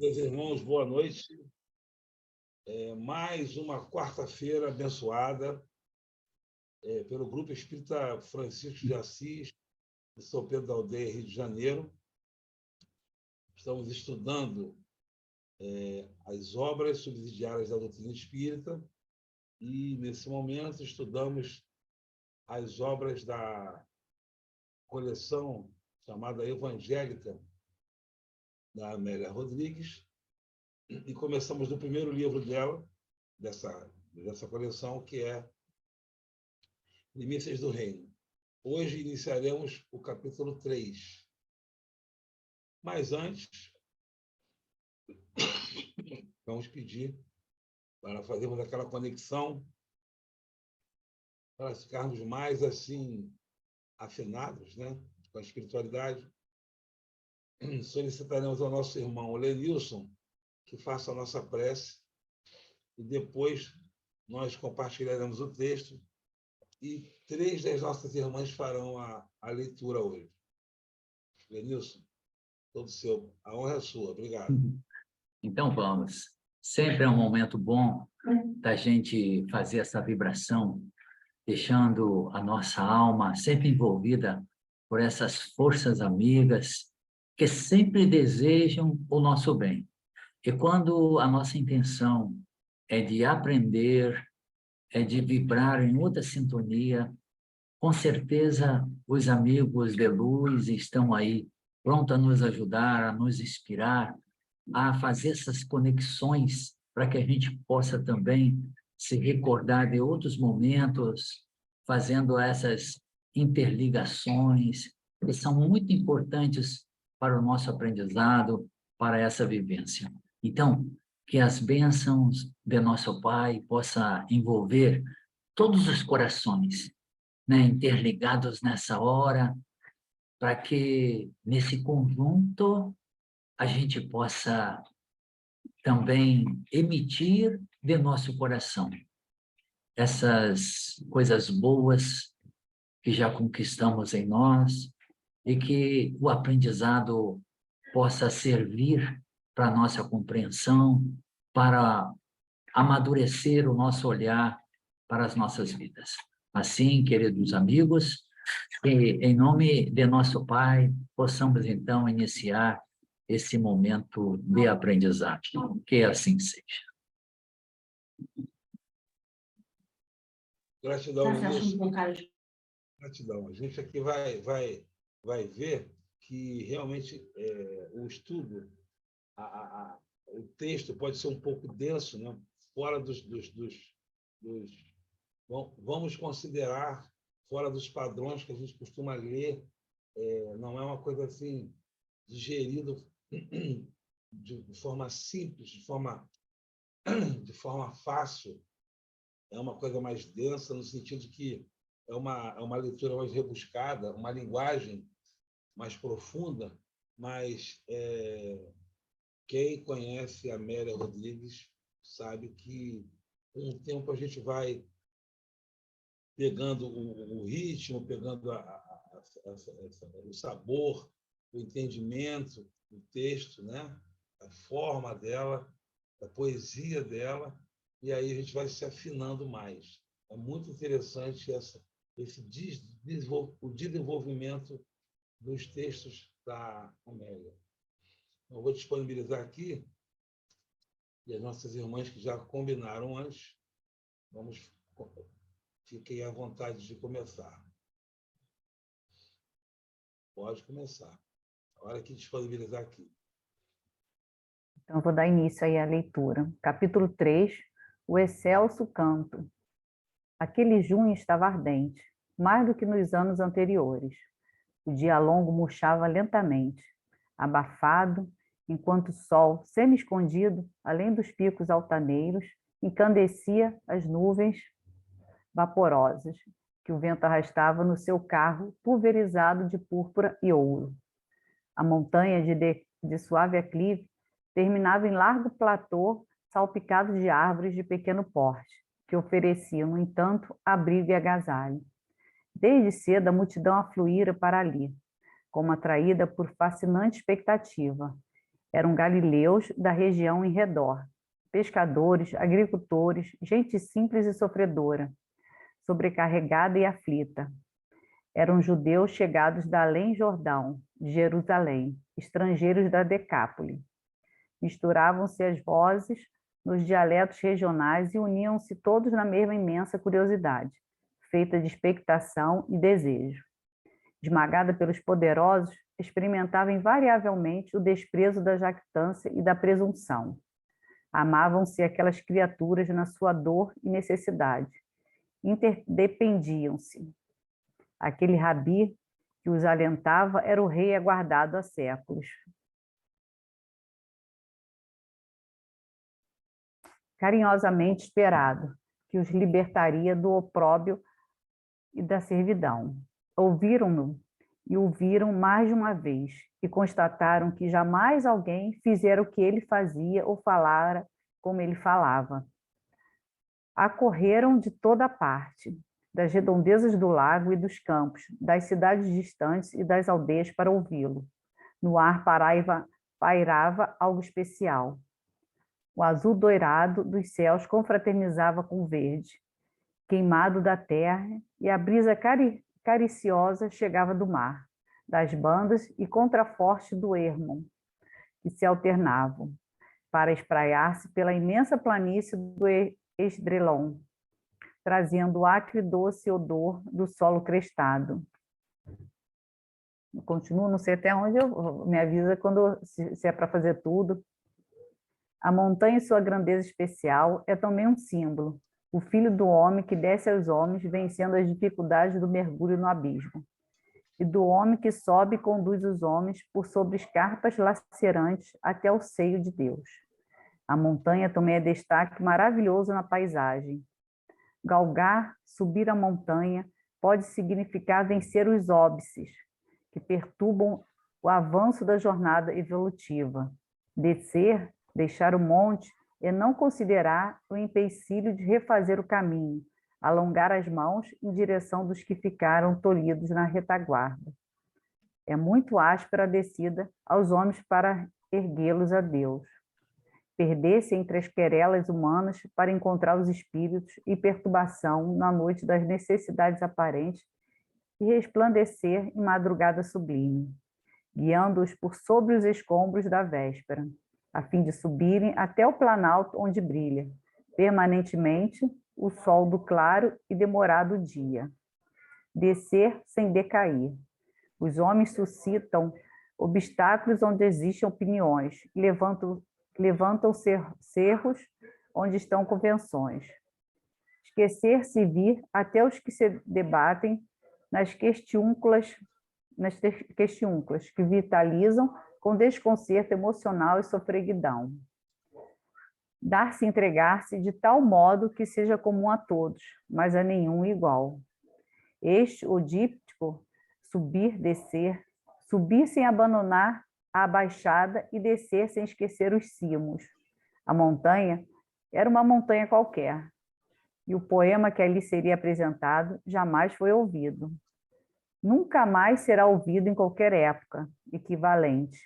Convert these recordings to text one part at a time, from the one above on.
Meus irmãos, boa noite. Mais uma quarta-feira abençoada pelo Grupo Espírita Francisco de Assis, de São Pedro da Aldeia, Rio de Janeiro. Estamos estudando as obras subsidiárias da doutrina espírita e, nesse momento, estudamos as obras da coleção chamada Evangélica, da Amélia Rodrigues, e começamos no primeiro livro dela, dessa coleção, que é Primícias do Reino. Hoje iniciaremos o capítulo 3. Mas antes, vamos pedir para fazermos aquela conexão, para ficarmos mais assim afinados, né, com a espiritualidade. Solicitaremos ao nosso irmão Lenilson que faça a nossa prece e depois nós compartilharemos o texto e 3 das nossas irmãs farão a leitura hoje. Lenilson, todo seu. A honra é sua. Obrigado. Então vamos. Sempre é um momento bom da gente fazer essa vibração, deixando a nossa alma sempre envolvida por essas forças amigas que sempre desejam o nosso bem. E quando a nossa intenção é de aprender, é de vibrar em outra sintonia, com certeza os amigos de luz estão aí, prontos a nos ajudar, a nos inspirar, a fazer essas conexões para que a gente possa também se recordar de outros momentos, fazendo essas interligações, que são muito importantes para o nosso aprendizado, para essa vivência. Então, que as bênçãos de nosso Pai possam envolver todos os corações, né, interligados nessa hora, para que, nesse conjunto, a gente possa também emitir de nosso coração essas coisas boas que já conquistamos em nós e que o aprendizado possa servir para a nossa compreensão, para amadurecer o nosso olhar para as nossas vidas. Assim, queridos amigos, que em nome de nosso Pai, possamos então iniciar esse momento de aprendizado. Que assim seja. Gratidão, Lenilson. Gratidão. A gente aqui vai ver que realmente o estudo, o texto pode ser um pouco denso, né? Fora dos vamos considerar fora dos padrões que a gente costuma ler, não é uma coisa assim digerida de forma simples, de forma fácil. É uma coisa mais densa no sentido que é uma leitura mais rebuscada, uma linguagem mais profunda, mas quem conhece a Amélia Rodrigues sabe que com o tempo a gente vai pegando o ritmo, pegando o sabor, o entendimento do texto, né? A forma dela, a poesia dela, e aí a gente vai se afinando mais. É muito interessante o desenvolvimento dos textos da Amélia. Eu vou disponibilizar aqui, e as nossas irmãs que já combinaram antes, fiquem à vontade de começar. Pode começar. A hora que disponibilizar aqui. Então, eu vou dar início aí à leitura. Capítulo 3, o excelso canto. Aquele junho estava ardente, mais do que nos anos anteriores. O dia longo murchava lentamente, abafado, enquanto o sol, semi-escondido, além dos picos altaneiros, encandecia as nuvens vaporosas que o vento arrastava no seu carro pulverizado de púrpura e ouro. A montanha de suave aclive terminava em largo platô salpicado de árvores de pequeno porte, que ofereciam, no entanto, abrigo e agasalho. Desde cedo a multidão afluíra para ali, como atraída por fascinante expectativa, Eram galileus da região em redor, pescadores, agricultores, gente simples e sofredora, sobrecarregada e aflita. Eram judeus chegados da além Jordão, de Jerusalém, estrangeiros da Decápole. Misturavam-se as vozes nos dialetos regionais e uniam-se todos na mesma imensa curiosidade, feita de expectação e desejo. Esmagada pelos poderosos, experimentavam invariavelmente o desprezo da jactância e da presunção. Amavam-se aquelas criaturas na sua dor e necessidade. Interdependiam-se. Aquele rabi que os alentava era o rei aguardado há séculos. Carinhosamente esperado, que os libertaria do opróbrio e da servidão. Ouviram-no e o viram mais de uma vez e constataram que jamais alguém fizera o que ele fazia ou falara como ele falava. Acorreram de toda parte, das redondezas do lago e dos campos, das cidades distantes e das aldeias para ouvi-lo. No ar pairava algo especial. O azul doirado dos céus confraternizava com o verde, queimado da terra, e a brisa cariciosa chegava do mar, das bandas e contraforte do Hermon, que se alternavam, para espraiar-se pela imensa planície do Esdrelon, trazendo o acre doce odor do solo crestado. Eu continuo, não sei até onde me avisa se é para fazer tudo. A montanha em sua grandeza especial é também um símbolo, o filho do homem que desce aos homens, vencendo as dificuldades do mergulho no abismo, e do homem que sobe e conduz os homens por sobre escarpas lacerantes até o seio de Deus. A montanha também é destaque maravilhoso na paisagem. Galgar, subir a montanha, pode significar vencer os óbices, que perturbam o avanço da jornada evolutiva. Descer, deixar o monte, é não considerar o empecilho de refazer o caminho, alongar as mãos em direção dos que ficaram tolhidos na retaguarda. É muito áspera a descida aos homens para erguê-los a Deus. Perder-se entre as querelas humanas para encontrar os espíritos e perturbação na noite das necessidades aparentes e resplandecer em madrugada sublime, guiando-os por sobre os escombros da véspera, a fim de subirem até o planalto onde brilha, permanentemente, o sol do claro e demorado dia. Descer sem decair. Os homens suscitam obstáculos onde existem opiniões, levantam cerros onde estão convenções. Esquecer-se vir até os que se debatem nas questiúnculas que vitalizam com desconcerto emocional e sofreguidão. Dar-se e entregar-se de tal modo que seja comum a todos, mas a nenhum igual. Este, o díptico, subir, descer, subir sem abandonar a baixada e descer sem esquecer os cimos. A montanha era uma montanha qualquer, e o poema que ali seria apresentado jamais foi ouvido. Nunca mais será ouvido em qualquer época equivalente.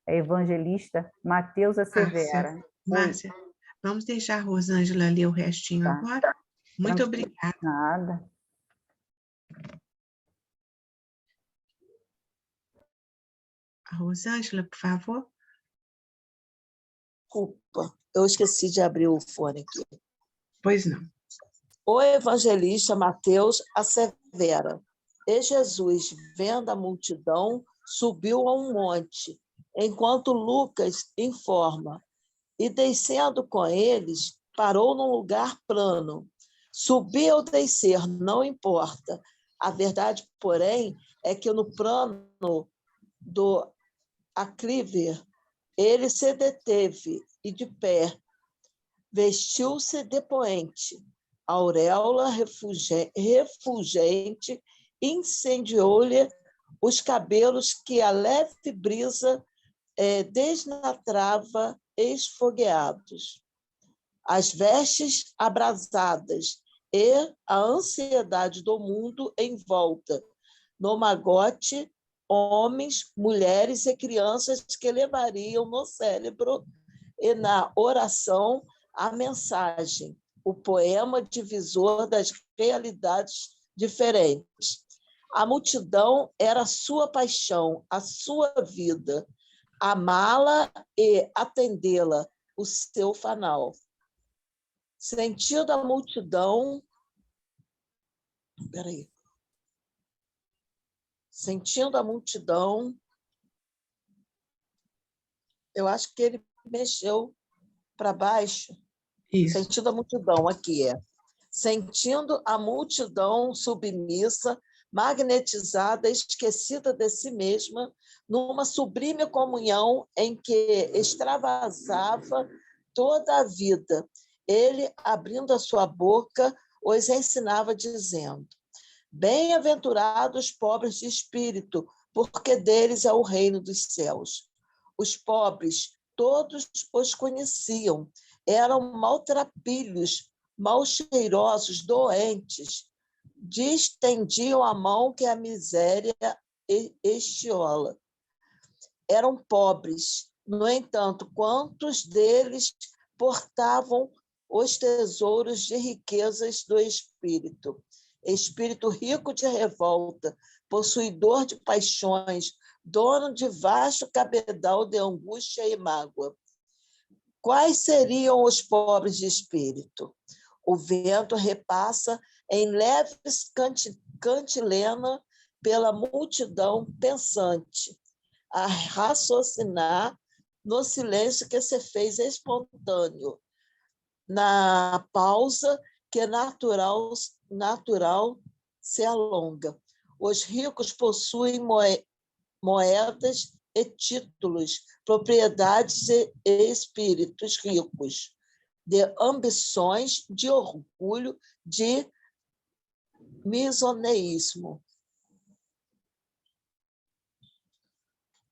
A evangelista Mateus assevera. Márcia, vamos deixar a Rosângela ler o restinho agora? Muito obrigada. Nada. A Rosângela, por favor. Desculpa, eu esqueci de abrir o fone aqui. Pois não. O evangelista Mateus assevera: e Jesus, vendo a multidão, subiu a um monte, enquanto Lucas informa, e descendo com eles, parou num lugar plano. Subir ou descer, não importa. A verdade, porém, é que no plano do aclive, ele se deteve e de pé, vestiu-se de poente, a auréola refulgente incendiou-lhe os cabelos que a leve brisa desnatrava esfogueados. As vestes abrasadas e a ansiedade do mundo em volta, no magote homens, mulheres e crianças que levariam no cérebro e na oração a mensagem, o poema divisor das realidades diferentes. A multidão era a sua paixão, a sua vida, amá-la e atendê-la, o seu fanal. Sentindo a multidão... Peraí. Sentindo a multidão, eu acho que ele mexeu para baixo. Isso. Sentindo a multidão, aqui é. Sentindo a multidão submissa, magnetizada, esquecida de si mesma, numa sublime comunhão em que extravasava toda a vida. Ele, abrindo a sua boca, os ensinava, dizendo: bem-aventurados os pobres de espírito, porque deles é o reino dos céus. Os pobres, todos os conheciam, eram maltrapilhos, mal cheirosos, doentes, distendiam a mão que a miséria estiola. Eram pobres, no entanto, quantos deles portavam os tesouros de riquezas do espírito? Espírito rico de revolta, possuidor de paixões, dono de vasto cabedal de angústia e mágoa. Quais seriam os pobres de espírito? O vento repassa em leves cantilena pela multidão pensante, a raciocinar no silêncio que se fez espontâneo, na pausa que natural se alonga. Os ricos possuem moedas e títulos, propriedades e espíritos ricos, de ambições, de orgulho, de misoneísmo.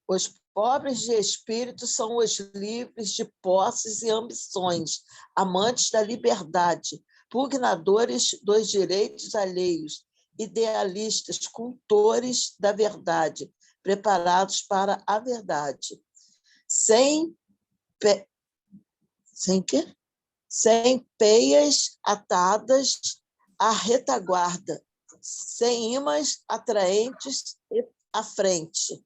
Os pobres de espírito são os livres de posses e ambições, amantes da liberdade, pugnadores dos direitos alheios, idealistas, cultores da verdade, preparados para a verdade. Sem peias atadas à retaguarda, sem imãs atraentes à frente,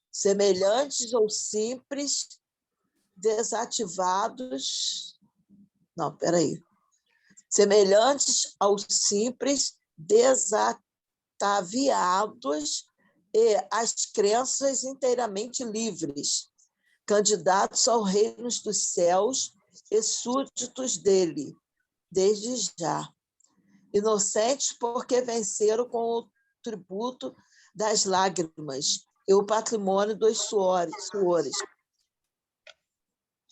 semelhantes ou simples, desativados... Não, peraí. Semelhantes aos simples, desataviados e às crenças inteiramente livres, candidatos ao reino dos céus e súditos dele, desde já. Inocentes porque venceram com o tributo das lágrimas e o patrimônio dos suores.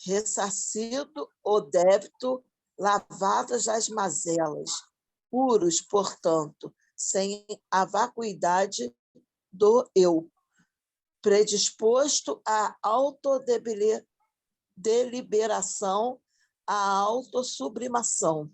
Ressarcido o débito, lavadas as mazelas, puros, portanto, sem a vacuidade do eu, predisposto à autodeliberação, à autossublimação,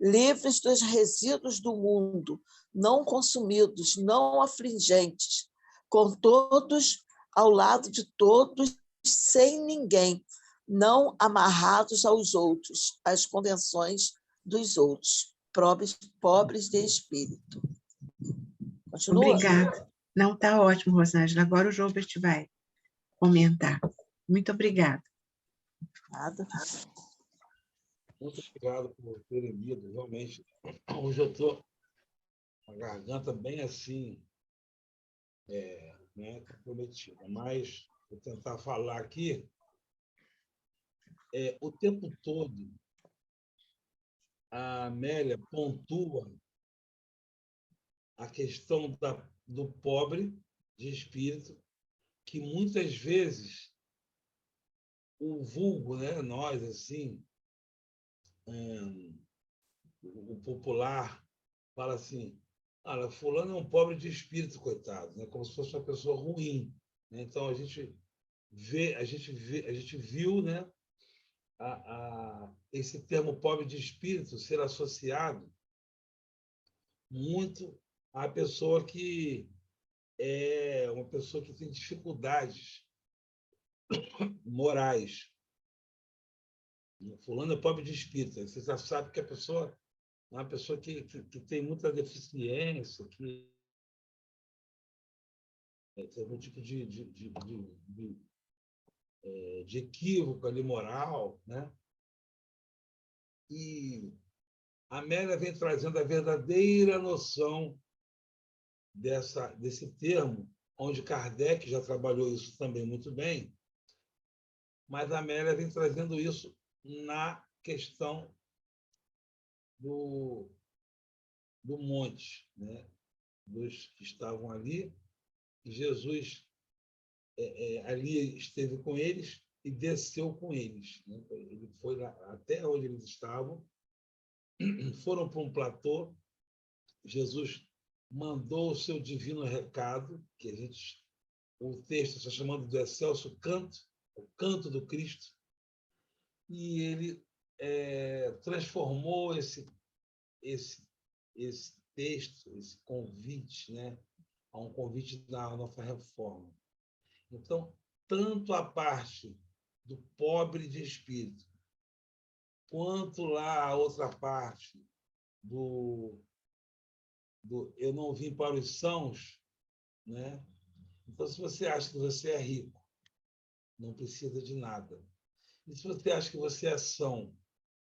livres dos resíduos do mundo, não consumidos, não afligentes, com todos, ao lado de todos, sem ninguém, não amarrados aos outros, às convenções dos outros, pobres de espírito. Continua? Obrigada. Não, está ótimo, Rosângela. Agora o Joubert vai comentar. Muito obrigada. Nada. Muito obrigado por terem lido. Realmente, hoje eu estou com a garganta bem assim, comprometida. Mas vou tentar falar aqui. O tempo todo, a Amélia pontua a questão do pobre de espírito, que muitas vezes o vulgo, né, nós, assim, o popular, fala assim: olha, fulano é um pobre de espírito, coitado, né, como se fosse uma pessoa ruim. Né? Então, a gente viu, né, esse termo pobre de espírito ser associado muito à pessoa que é uma pessoa que tem dificuldades morais. Fulano é pobre de espírito. Você já sabe que a pessoa é uma pessoa que tem muita deficiência, que tem algum tipo de equívoco ali moral, né? E a Amélia vem trazendo a verdadeira noção desse termo, onde Kardec já trabalhou isso também muito bem, mas a Amélia vem trazendo isso na questão do monte, né? Dos que estavam ali, e Jesus ali esteve com eles e desceu com eles, né? Ele foi lá, até onde eles estavam, foram para um platô, Jesus mandou o seu divino recado, que o texto está chamando do excelso canto, o canto do Cristo, e ele transformou esse texto, esse convite, né, a um convite da nossa reforma. Então, tanto a parte do pobre de espírito, quanto lá a outra parte do eu não vim para os sãos, né? Então, se você acha que você é rico, não precisa de nada. E se você acha que você é são,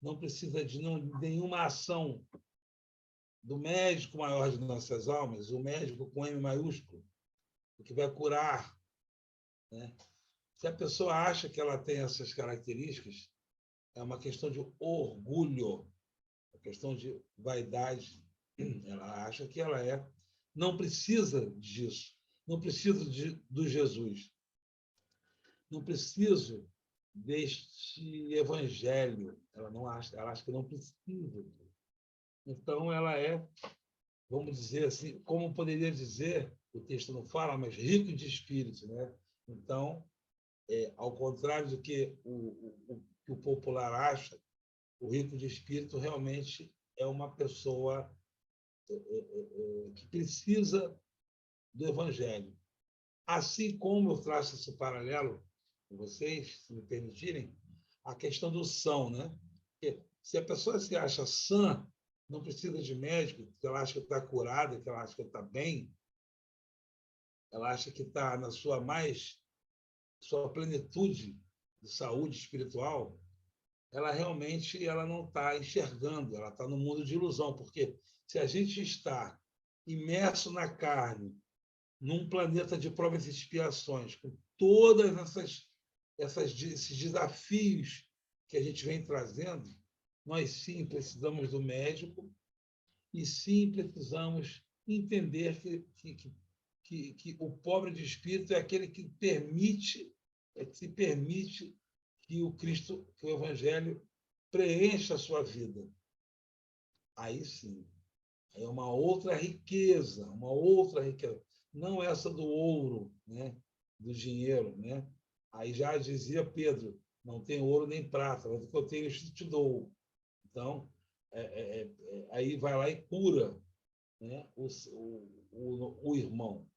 não precisa de nenhuma ação do médico maior de nossas almas, o médico com M maiúsculo, que vai curar, né? Se a pessoa acha que ela tem essas características, é uma questão de orgulho, uma questão de vaidade. Ela acha que ela é. Não precisa disso. Não preciso do Jesus. Não preciso deste evangelho. Ela não acha, ela acha que não precisa. Então, ela é, vamos dizer assim, como poderia dizer, o texto não fala, mas rico de espírito, né? Então, ao contrário do que o popular acha, o rico de espírito realmente é uma pessoa que precisa do evangelho. Assim como eu traço esse paralelo com vocês, se me permitirem, a questão do são, né? Porque se a pessoa se acha sã, não precisa de médico, porque ela acha que está curada, que ela acha que está bem, ela acha que está na sua plenitude de saúde espiritual, ela realmente não está enxergando, ela está no mundo de ilusão, porque se a gente está imerso na carne, num planeta de provas e expiações, com todas esses desafios que a gente vem trazendo, nós sim precisamos do médico e sim precisamos entender que o pobre de espírito é aquele que se permite que o Cristo, que o Evangelho preencha a sua vida. Aí sim, é uma outra riqueza, não essa do ouro, né? Do dinheiro, né? Aí já dizia Pedro, não tem ouro nem prata, mas o que eu tenho eu te dou. Então, aí vai lá e cura, né? O irmão.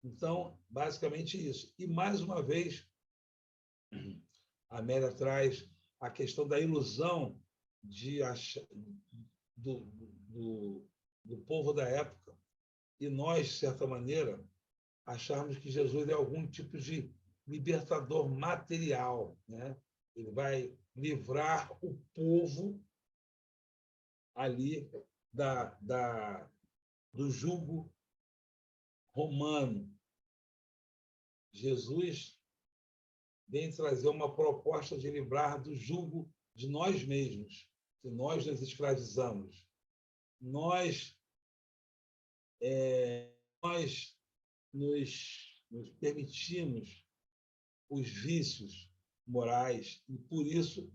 Então, basicamente isso. E, mais uma vez, a Amélia traz a questão da ilusão de achar, do povo da época, e nós, de certa maneira, acharmos que Jesus é algum tipo de libertador material, né? Ele vai livrar o povo ali do jugo romano. Jesus vem trazer uma proposta de livrar do jugo de nós mesmos, que nós nos escravizamos. Nós nos permitimos os vícios morais e, por isso,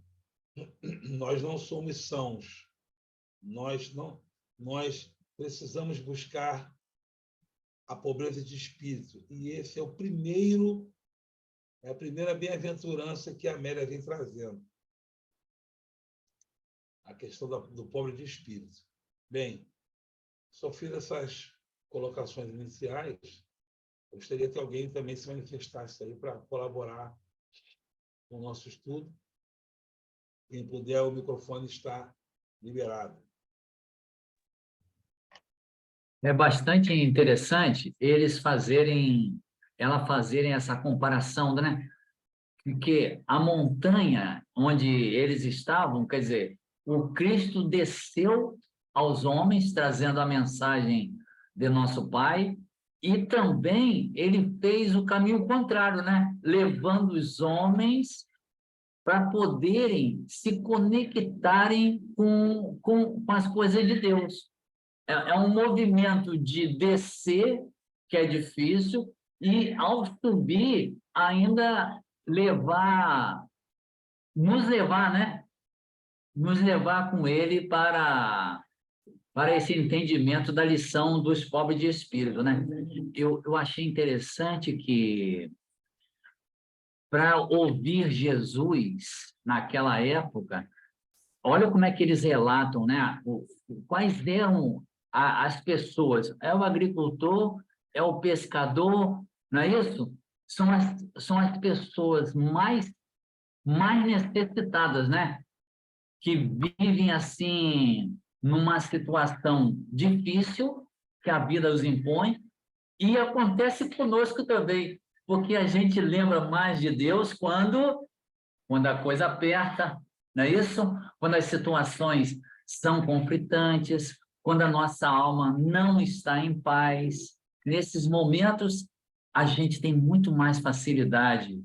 nós não somos sãos. Nós precisamos buscar a pobreza de espírito. E esse é a primeira bem-aventurança que a Amélia vem trazendo. A questão do pobre de espírito. Bem, só fiz essas colocações iniciais Eu gostaria que alguém também se manifestasse aí para colaborar com o nosso estudo. Quem puder, o microfone está liberado. É bastante interessante ela fazerem essa comparação, né? Porque a montanha onde eles estavam, quer dizer, o Cristo desceu aos homens, trazendo a mensagem de nosso Pai, e também ele fez o caminho contrário, né? Levando os homens para poderem se conectarem com as coisas de Deus. É um movimento de descer, que é difícil, e ao subir, ainda nos levar, né? Nos levar com ele para esse entendimento da lição dos pobres de espírito, né? Eu achei interessante que, para ouvir Jesus naquela época, olha como é que eles relatam, né? Quais eram as pessoas? É o agricultor, é o pescador, não é isso? São as pessoas mais necessitadas, né? Que vivem assim numa situação difícil que a vida os impõe, e acontece conosco também, porque a gente lembra mais de Deus quando a coisa aperta, não é isso? Quando as situações são conflitantes, quando a nossa alma não está em paz. Nesses momentos, a gente tem muito mais facilidade,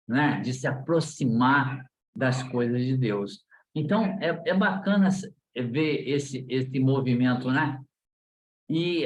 né, de se aproximar das coisas de Deus. Então, é bacana ver esse movimento, né? E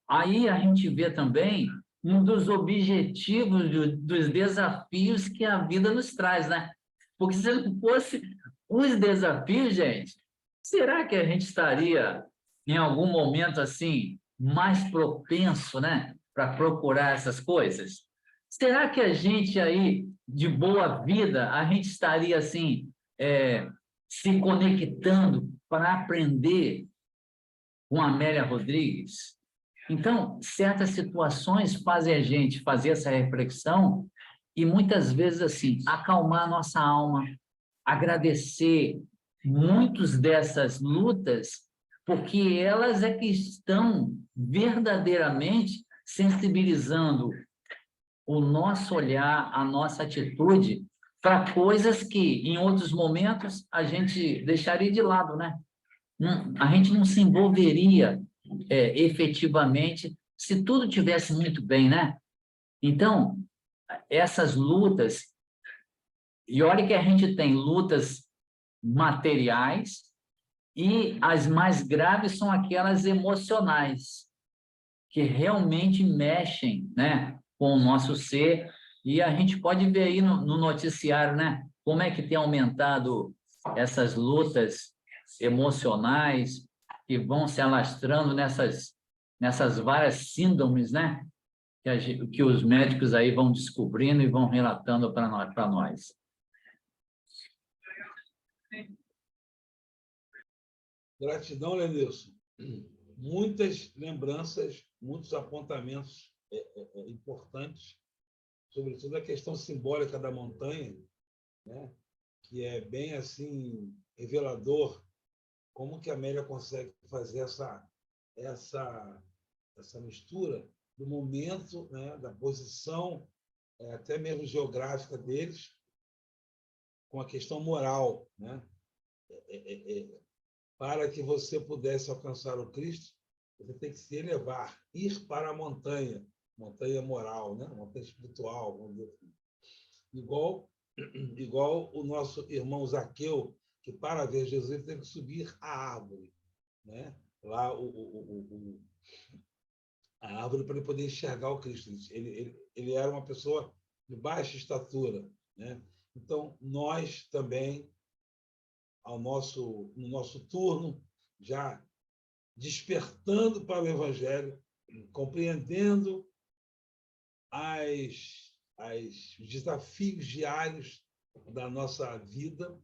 aí a gente vê também um dos objetivos dos desafios que a vida nos traz, né? Porque se não fosse os desafios, gente, será que a gente estaria em algum momento assim mais propenso, né, para procurar essas coisas? Será que a gente aí de boa vida, a gente estaria assim se conectando para aprender com Amélia Rodrigues? Então, certas situações fazem a gente fazer essa reflexão e, muitas vezes, assim, acalmar a nossa alma, agradecer muitas dessas lutas, porque elas é que estão verdadeiramente sensibilizando o nosso olhar, a nossa atitude para coisas que, em outros momentos, a gente deixaria de lado, né? A gente não se envolveria efetivamente se tudo tivesse muito bem, né? Então, essas lutas, e olha que a gente tem lutas materiais e as mais graves são aquelas emocionais, que realmente mexem, né, com o nosso ser, e a gente pode ver aí no noticiário, né, como é que tem aumentado essas lutas emocionais que vão se alastrando nessas várias síndromes, né, que os médicos aí vão descobrindo e vão relatando para nós. Gratidão, Lenilson. Muitas lembranças, muitos apontamentos importantes, sobretudo a questão simbólica da montanha, né? Que é bem assim revelador como que a Amélia consegue fazer essa mistura do momento, né? Da posição, até mesmo geográfica deles, com a questão moral, né? Para que você pudesse alcançar o Cristo, você tem que se elevar, ir para a montanha moral, né? Montanha espiritual, vamos dizer assim. Igual o nosso irmão Zaqueu, que para ver Jesus ele teve que subir a árvore, né? Lá a árvore para ele poder enxergar o Cristo. Ele era uma pessoa de baixa estatura, né? Então nós também no nosso turno, já despertando para o Evangelho, compreendendo os desafios diários da nossa vida,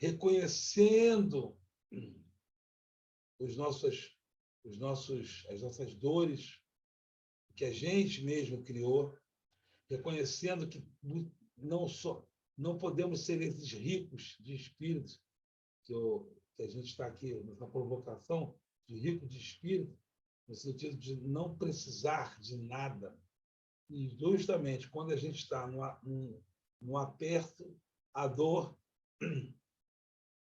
reconhecendo as nossas dores, que a gente mesmo criou, reconhecendo que não podemos ser esses ricos de espírito, que a gente está aqui nessa provocação de rico de espírito, no sentido de não precisar de nada. E justamente quando a gente está no aperto, a dor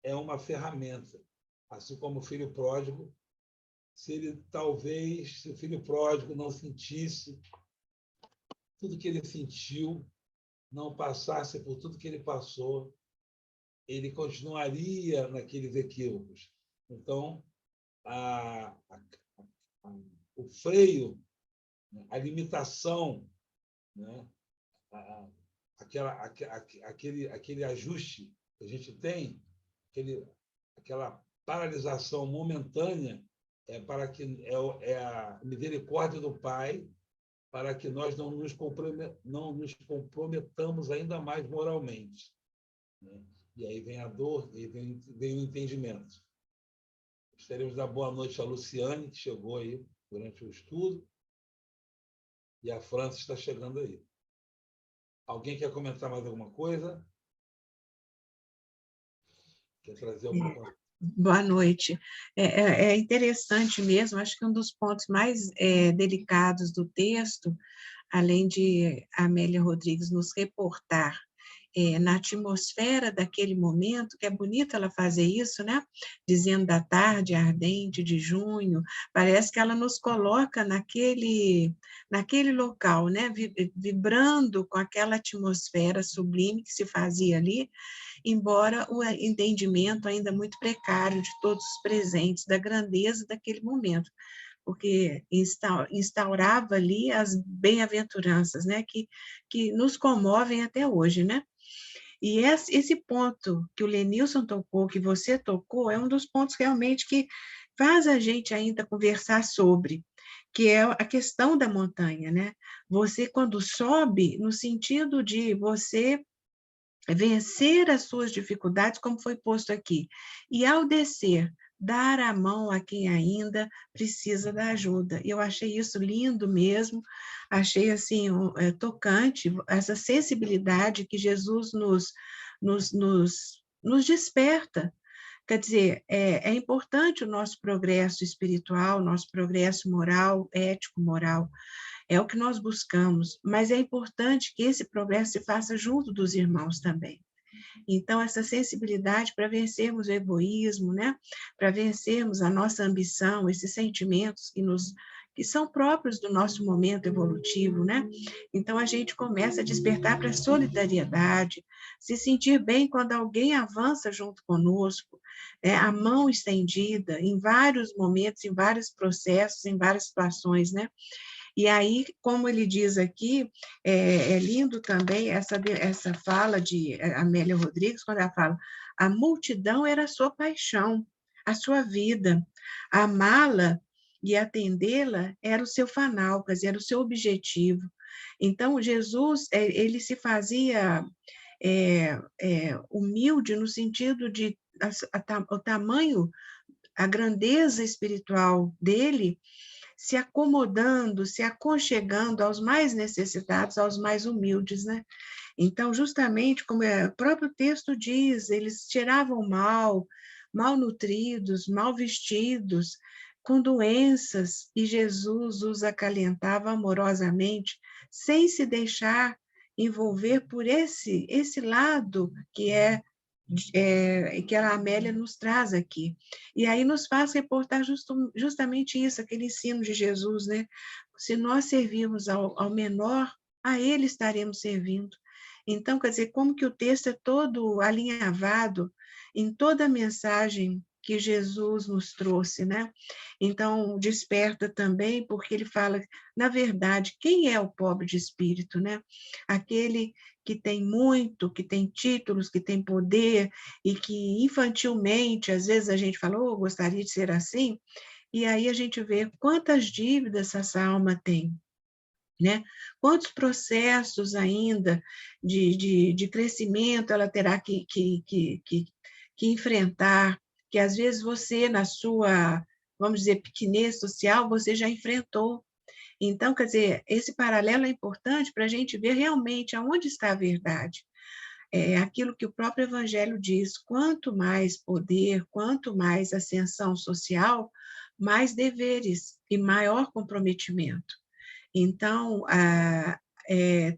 é uma ferramenta. Assim como o filho pródigo, se o filho pródigo não sentisse tudo que ele sentiu, não passasse por tudo que ele passou, ele continuaria naqueles equívocos. Então, o freio, a limitação, né? Aquele ajuste que a gente tem, aquela paralisação momentânea, é a misericórdia do Pai para que nós não nos comprometamos ainda mais moralmente, né? E aí vem a dor, e vem o entendimento. Gostaríamos de dar boa noite a Luciane, que chegou aí durante o estudo, e a França está chegando aí. Alguém quer comentar mais alguma coisa? Quer trazer alguma coisa? Boa noite. É interessante mesmo, acho que um dos pontos mais delicados do texto, além de Amélia Rodrigues nos reportar na atmosfera daquele momento, que é bonito ela fazer isso, né? Dizendo da tarde ardente de junho, parece que ela nos coloca naquele local, né? Vibrando com aquela atmosfera sublime que se fazia ali, embora o entendimento ainda muito precário de todos os presentes da grandeza daquele momento, porque instaurava ali as bem-aventuranças, né, que nos comovem até hoje, né? E esse ponto que o Lenilson tocou, que você tocou, é um dos pontos realmente que faz a gente ainda conversar sobre, que é a questão da montanha, né? Você, quando sobe, no sentido de você vencer as suas dificuldades, como foi posto aqui, e ao descer, dar a mão a quem ainda precisa da ajuda. Eu achei isso lindo mesmo, achei assim tocante, essa sensibilidade que Jesus nos desperta. Quer dizer, é importante o nosso progresso espiritual, nosso progresso moral, ético-moral, é o que nós buscamos, mas é importante que esse progresso se faça junto dos irmãos também. Então, essa sensibilidade para vencermos o egoísmo, né? Para vencermos a nossa ambição, esses sentimentos que são próprios do nosso momento evolutivo, né? Então, a gente começa a despertar para a solidariedade, se sentir bem quando alguém avança junto conosco, a mão estendida em vários momentos, em vários processos, em várias situações, né? E aí, como ele diz aqui, é lindo também essa fala de Amélia Rodrigues, quando ela fala, a multidão era a sua paixão, a sua vida, amá-la e atendê-la era o seu fanal, quer dizer, era o seu objetivo. Então, Jesus, ele se fazia humilde no sentido de o tamanho, a grandeza espiritual dele, se acomodando, se aconchegando aos mais necessitados, aos mais humildes, né? Então, justamente como o próprio texto diz, eles tiravam mal nutridos, mal vestidos, com doenças, e Jesus os acalentava amorosamente, sem se deixar envolver por esse lado que que a Amélia nos traz aqui. E aí nos faz reportar justamente isso, aquele ensino de Jesus, né? Se nós servirmos ao menor, a ele estaremos servindo. Então, quer dizer, como que o texto é todo alinhavado em toda a mensagem que Jesus nos trouxe, né? Então, desperta também, porque ele fala, na verdade, quem é o pobre de espírito, né? Aquele que tem muito, que tem títulos, que tem poder, e que infantilmente, às vezes a gente fala, oh, gostaria de ser assim, e aí a gente vê quantas dívidas essa alma tem, né? Quantos processos ainda de crescimento ela terá que enfrentar, que às vezes você, na sua, vamos dizer, pequenez social, você já enfrentou. Então, quer dizer, esse paralelo é importante para a gente ver realmente aonde está a verdade. É aquilo que o próprio Evangelho diz: quanto mais poder, quanto mais ascensão social, mais deveres e maior comprometimento. Então,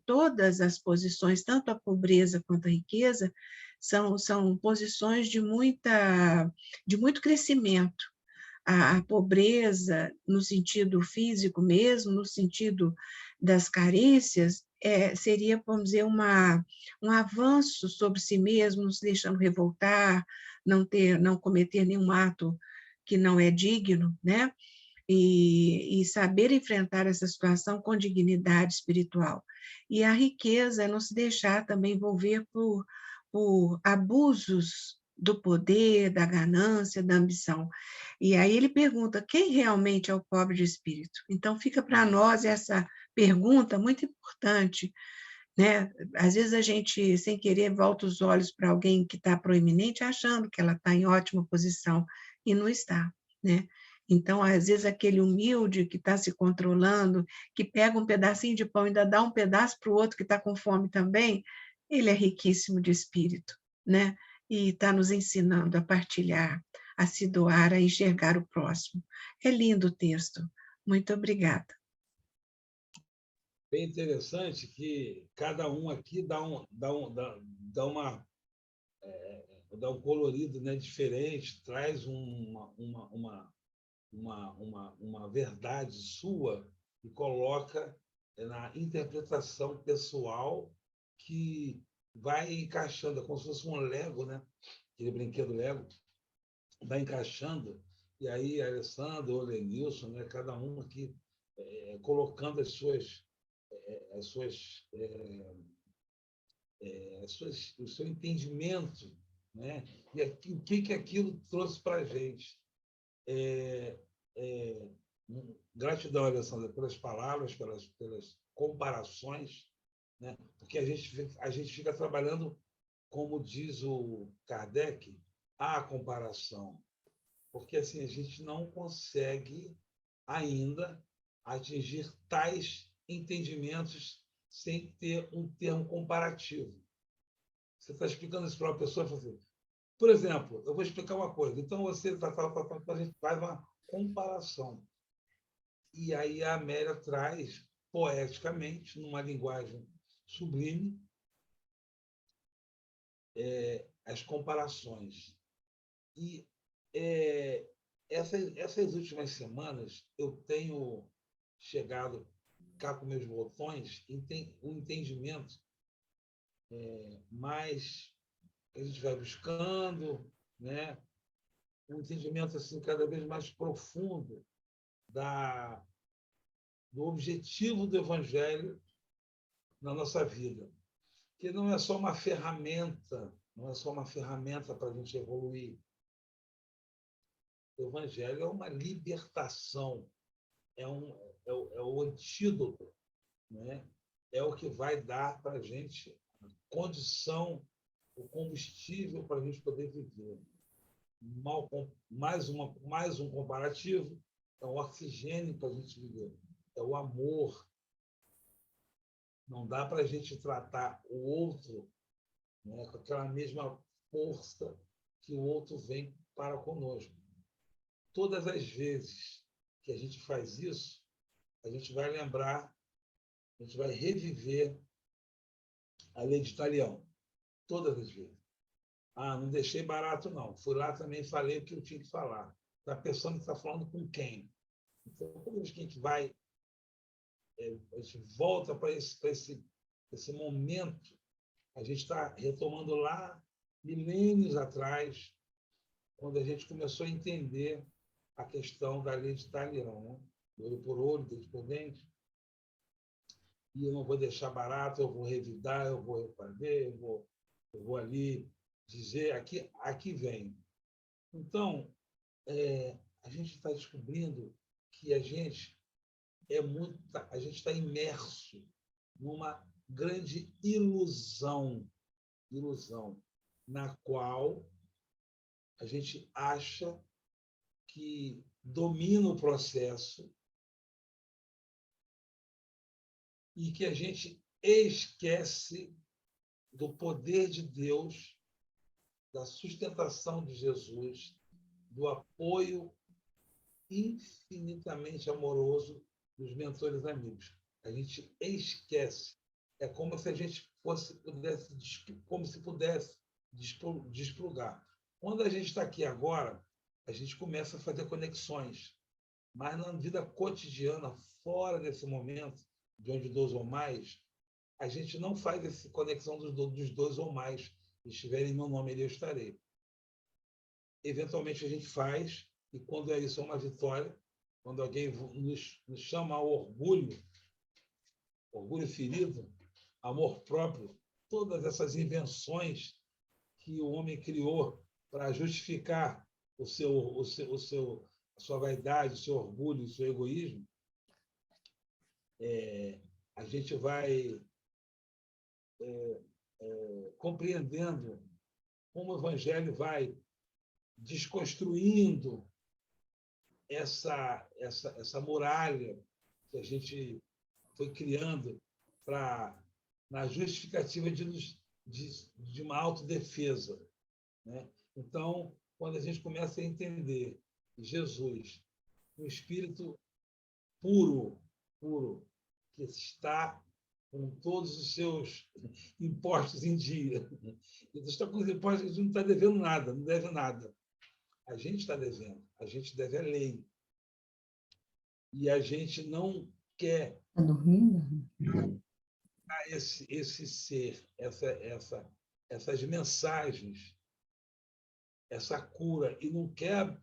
todas as posições, tanto a pobreza quanto a riqueza, são posições de muito crescimento. A pobreza, no sentido físico mesmo, no sentido das carências, seria, vamos dizer, um avanço sobre si mesmo, não se deixando revoltar, não cometer nenhum ato que não é digno, né? E saber enfrentar essa situação com dignidade espiritual. E a riqueza é não se deixar também envolver por abusos do poder, da ganância, da ambição. E aí ele pergunta: quem realmente é o pobre de espírito? Então, fica para nós essa pergunta muito importante, né? Às vezes a gente, sem querer, volta os olhos para alguém que está proeminente, achando que ela está em ótima posição, e não está, né? Então, às vezes, aquele humilde que está se controlando, que pega um pedacinho de pão e ainda dá um pedaço para o outro que está com fome também, ele é riquíssimo de espírito, né? E está nos ensinando a partilhar, a se doar, a enxergar o próximo. É lindo o texto. Muito obrigada. Bem interessante que cada um aqui dá um colorido, né, diferente, traz uma verdade sua e coloca na interpretação pessoal que vai encaixando, é como se fosse um Lego, né? Aquele brinquedo Lego, vai encaixando, e aí Alessandro, ou Lenilson, né? Cada um aqui colocando o seu entendimento, né? E aqui, o que aquilo trouxe para a gente. Gratidão, Alessandra, pelas palavras, pelas comparações, né? Porque a gente fica trabalhando, como diz o Kardec, a comparação, porque assim a gente não consegue ainda atingir tais entendimentos sem ter um termo comparativo. Você está explicando isso para uma pessoa, assim, por exemplo, eu vou explicar uma coisa. Então, você a gente faz uma comparação. E aí a Amélia traz, poeticamente, numa linguagem sublime, as comparações. E essas últimas semanas eu tenho chegado cá com meus botões e tem um entendimento mais que a gente vai buscando, né? Um entendimento assim cada vez mais profundo do objetivo do Evangelho na nossa vida, que não é só uma ferramenta, não é só uma ferramenta para a gente evoluir. O Evangelho é uma libertação, é o antídoto, né? É o que vai dar para a gente a condição, o combustível para a gente poder viver. Mais um comparativo, é o oxigênio para a gente viver, é o amor. Não dá para a gente tratar o outro, né, com aquela mesma força que o outro vem para conosco. Todas as vezes que a gente faz isso, a gente vai lembrar, a gente vai reviver a lei de Talião. Todas as vezes. Não deixei barato, não. Fui lá também falei o que eu tinha que falar. Está pensando que está falando com quem? Então, toda vez que a gente vai, a gente volta para esse momento, a gente está retomando lá, milênios atrás, quando a gente começou a entender a questão da lei de Talião, né? Olho por olho, dente por dente. E eu não vou deixar barato, eu vou revidar, eu vou refazer, eu vou ali dizer, aqui vem. Então, a gente está descobrindo que a gente está imerso numa grande ilusão, na qual a gente acha que domina o processo e que a gente esquece do poder de Deus, da sustentação de Jesus, do apoio infinitamente amoroso dos mentores amigos. A gente esquece. É como se a gente pudesse desplugar. Quando a gente está aqui agora, a gente começa a fazer conexões, mas na vida cotidiana, fora desse momento, de onde dois ou mais, a gente não faz essa conexão dos dois ou mais. Se estiverem em meu nome, eu estarei. Eventualmente a gente faz, e quando é isso, é uma vitória. Quando alguém nos chama ao orgulho ferido, amor próprio, todas essas invenções que o homem criou para justificar a sua vaidade, o seu orgulho, o seu egoísmo, a gente vai compreendendo como o Evangelho vai desconstruindo essa muralha que a gente foi criando na justificativa de uma autodefesa, né? Então, quando a gente começa a entender Jesus, um espírito puro, que está com todos os seus impostos em dia. Ele está com os impostos, a gente não está devendo nada, não deve nada. A gente está devendo, a gente deve a lei. E a gente não quer Está dormindo? esse ser, essas mensagens, essa cura, e não quer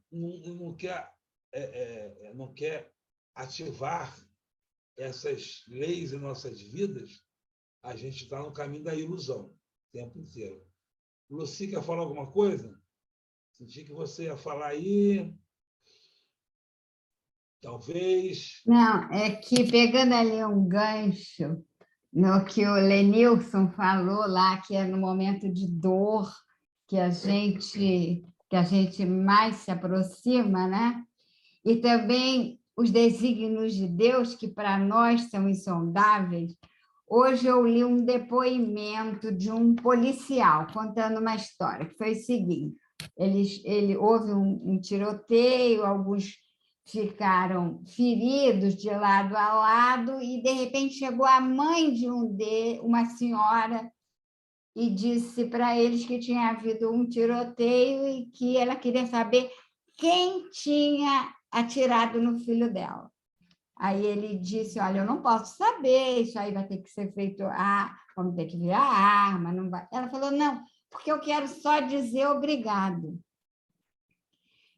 ativar essas leis em nossas vidas, a gente está no caminho da ilusão o tempo inteiro. Lucy, quer falar alguma coisa? Senti que você ia falar aí. Talvez. Não, é que pegando ali um gancho no que o Lenilson falou lá, que é no momento de dor que a gente mais se aproxima, né? E também os desígnios de Deus, que para nós são insondáveis. Hoje eu li um depoimento de um policial contando uma história, que foi o seguinte: houve um tiroteio, alguns ficaram feridos de lado a lado, e, de repente, chegou a mãe de uma senhora, e disse para eles que tinha havido um tiroteio e que ela queria saber quem tinha atirado no filho dela. Aí ele disse: olha, eu não posso saber, isso aí vai ter que ser feito, vamos ter que ver a arma, não vai. Ela falou: não, porque eu quero só dizer obrigado.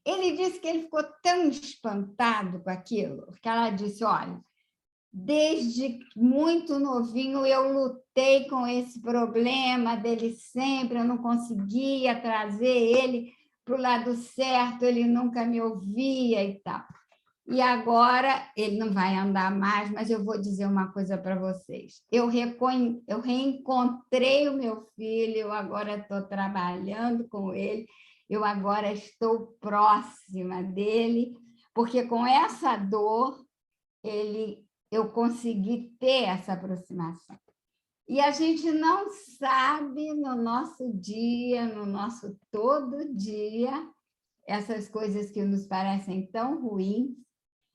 Ele disse que ele ficou tão espantado com aquilo, que ela disse: olha, desde muito novinho eu lutei com esse problema dele sempre, eu não conseguia trazer ele para o lado certo, ele nunca me ouvia e tal. E agora ele não vai andar mais, mas eu vou dizer uma coisa para vocês. Eu reencontrei o meu filho, eu agora estou trabalhando com ele, eu agora estou próxima dele, porque com essa dor eu consegui ter essa aproximação. E a gente não sabe no nosso dia, no nosso todo dia, essas coisas que nos parecem tão ruins.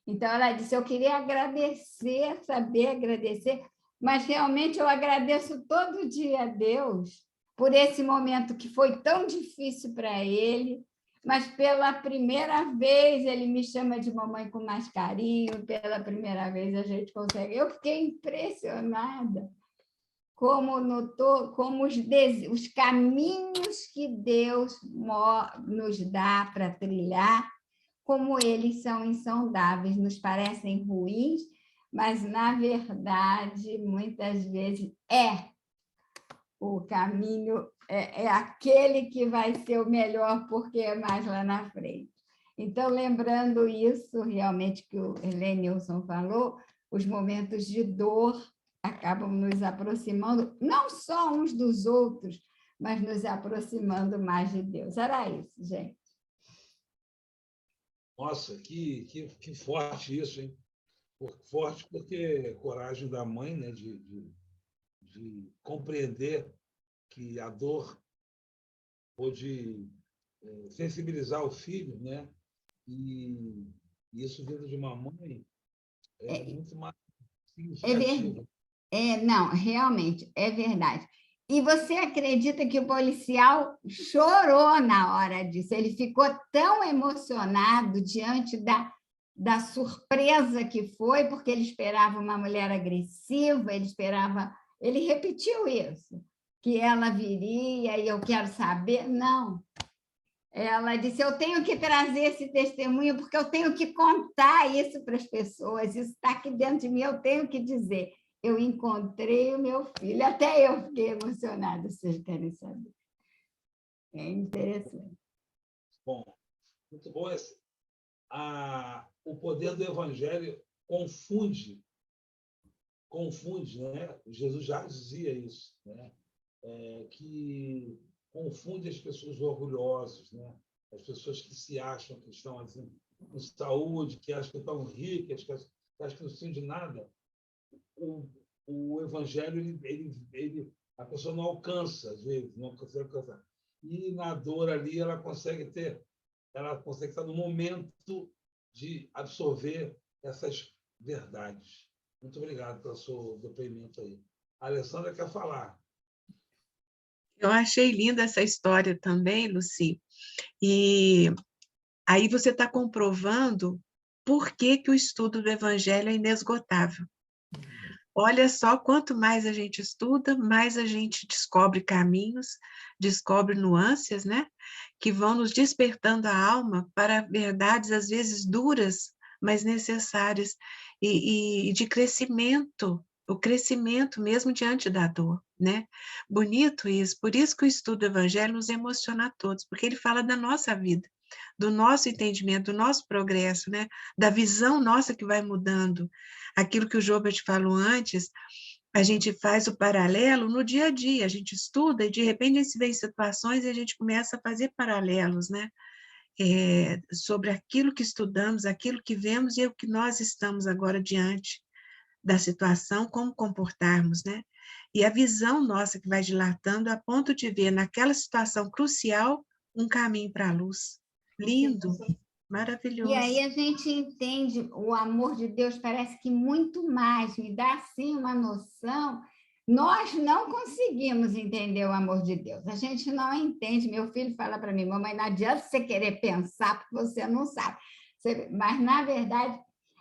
Então, ela disse: eu queria agradecer, saber agradecer, mas realmente eu agradeço todo dia a Deus por esse momento que foi tão difícil para ele, mas pela primeira vez ele me chama de mamãe com mais carinho, pela primeira vez a gente consegue. Eu fiquei impressionada como os caminhos que Deus nos dá para trilhar, como eles são insondáveis, nos parecem ruins, mas, na verdade, muitas vezes o caminho é aquele que vai ser o melhor, porque é mais lá na frente. Então, lembrando isso, realmente, que o Lenilson falou, os momentos de dor acabam nos aproximando, não só uns dos outros, mas nos aproximando mais de Deus. Era isso, gente. Nossa, que forte isso, hein? Forte porque coragem da mãe, né, de compreender que a dor pode sensibilizar o filho, né? E isso vindo de uma mãe é muito mais É verdade. significativo. Não, realmente, é verdade. E você acredita que o policial chorou na hora disso? Ele ficou tão emocionado diante da surpresa que foi, porque ele esperava uma mulher agressiva, ele repetiu isso, que ela viria e eu quero saber. Não, ela disse, eu tenho que trazer esse testemunho porque eu tenho que contar isso para as pessoas, isso está aqui dentro de mim, eu tenho que dizer. Eu encontrei o meu filho, até eu fiquei emocionada, se vocês querem saber. É interessante. Bom, muito bom. O poder do evangelho confunde, né? Jesus já dizia isso, né? Que confunde as pessoas orgulhosas, né? As pessoas que se acham que estão assim, com saúde, que acham que estão ricas, que acham que não precisam de nada. O evangelho, a pessoa não alcança, às vezes, não consegue alcançar. E na dor ali, ela consegue estar no momento de absorver essas verdades. Muito obrigado pelo seu depoimento aí. A Alessandra quer falar. Eu achei linda essa história também, Luci. E aí você está comprovando por que o estudo do Evangelho é inesgotável. Olha só, quanto mais a gente estuda, mais a gente descobre caminhos, descobre nuances, né? Que vão nos despertando a alma para verdades, às vezes duras, mas necessárias, e de crescimento, o crescimento mesmo diante da dor, né? Bonito isso, por isso que o estudo do Evangelho nos emociona a todos, porque ele fala da nossa vida, do nosso entendimento, do nosso progresso, né? Da visão nossa que vai mudando. Aquilo que o Jobert falou antes, a gente faz o paralelo no dia a dia, a gente estuda e de repente a gente vê em situações e a gente começa a fazer paralelos, né? Sobre aquilo que estudamos, aquilo que vemos e o que nós estamos agora diante da situação, como comportarmos, né? E a visão nossa que vai dilatando a ponto de ver naquela situação crucial um caminho para a luz. Lindo, maravilhoso. E aí a gente entende o amor de Deus, parece que muito mais, me dá assim uma noção. Nós não conseguimos entender o amor de Deus, a gente não entende. Meu filho fala para mim, mamãe, não adianta você querer pensar, porque você não sabe. Mas, na verdade,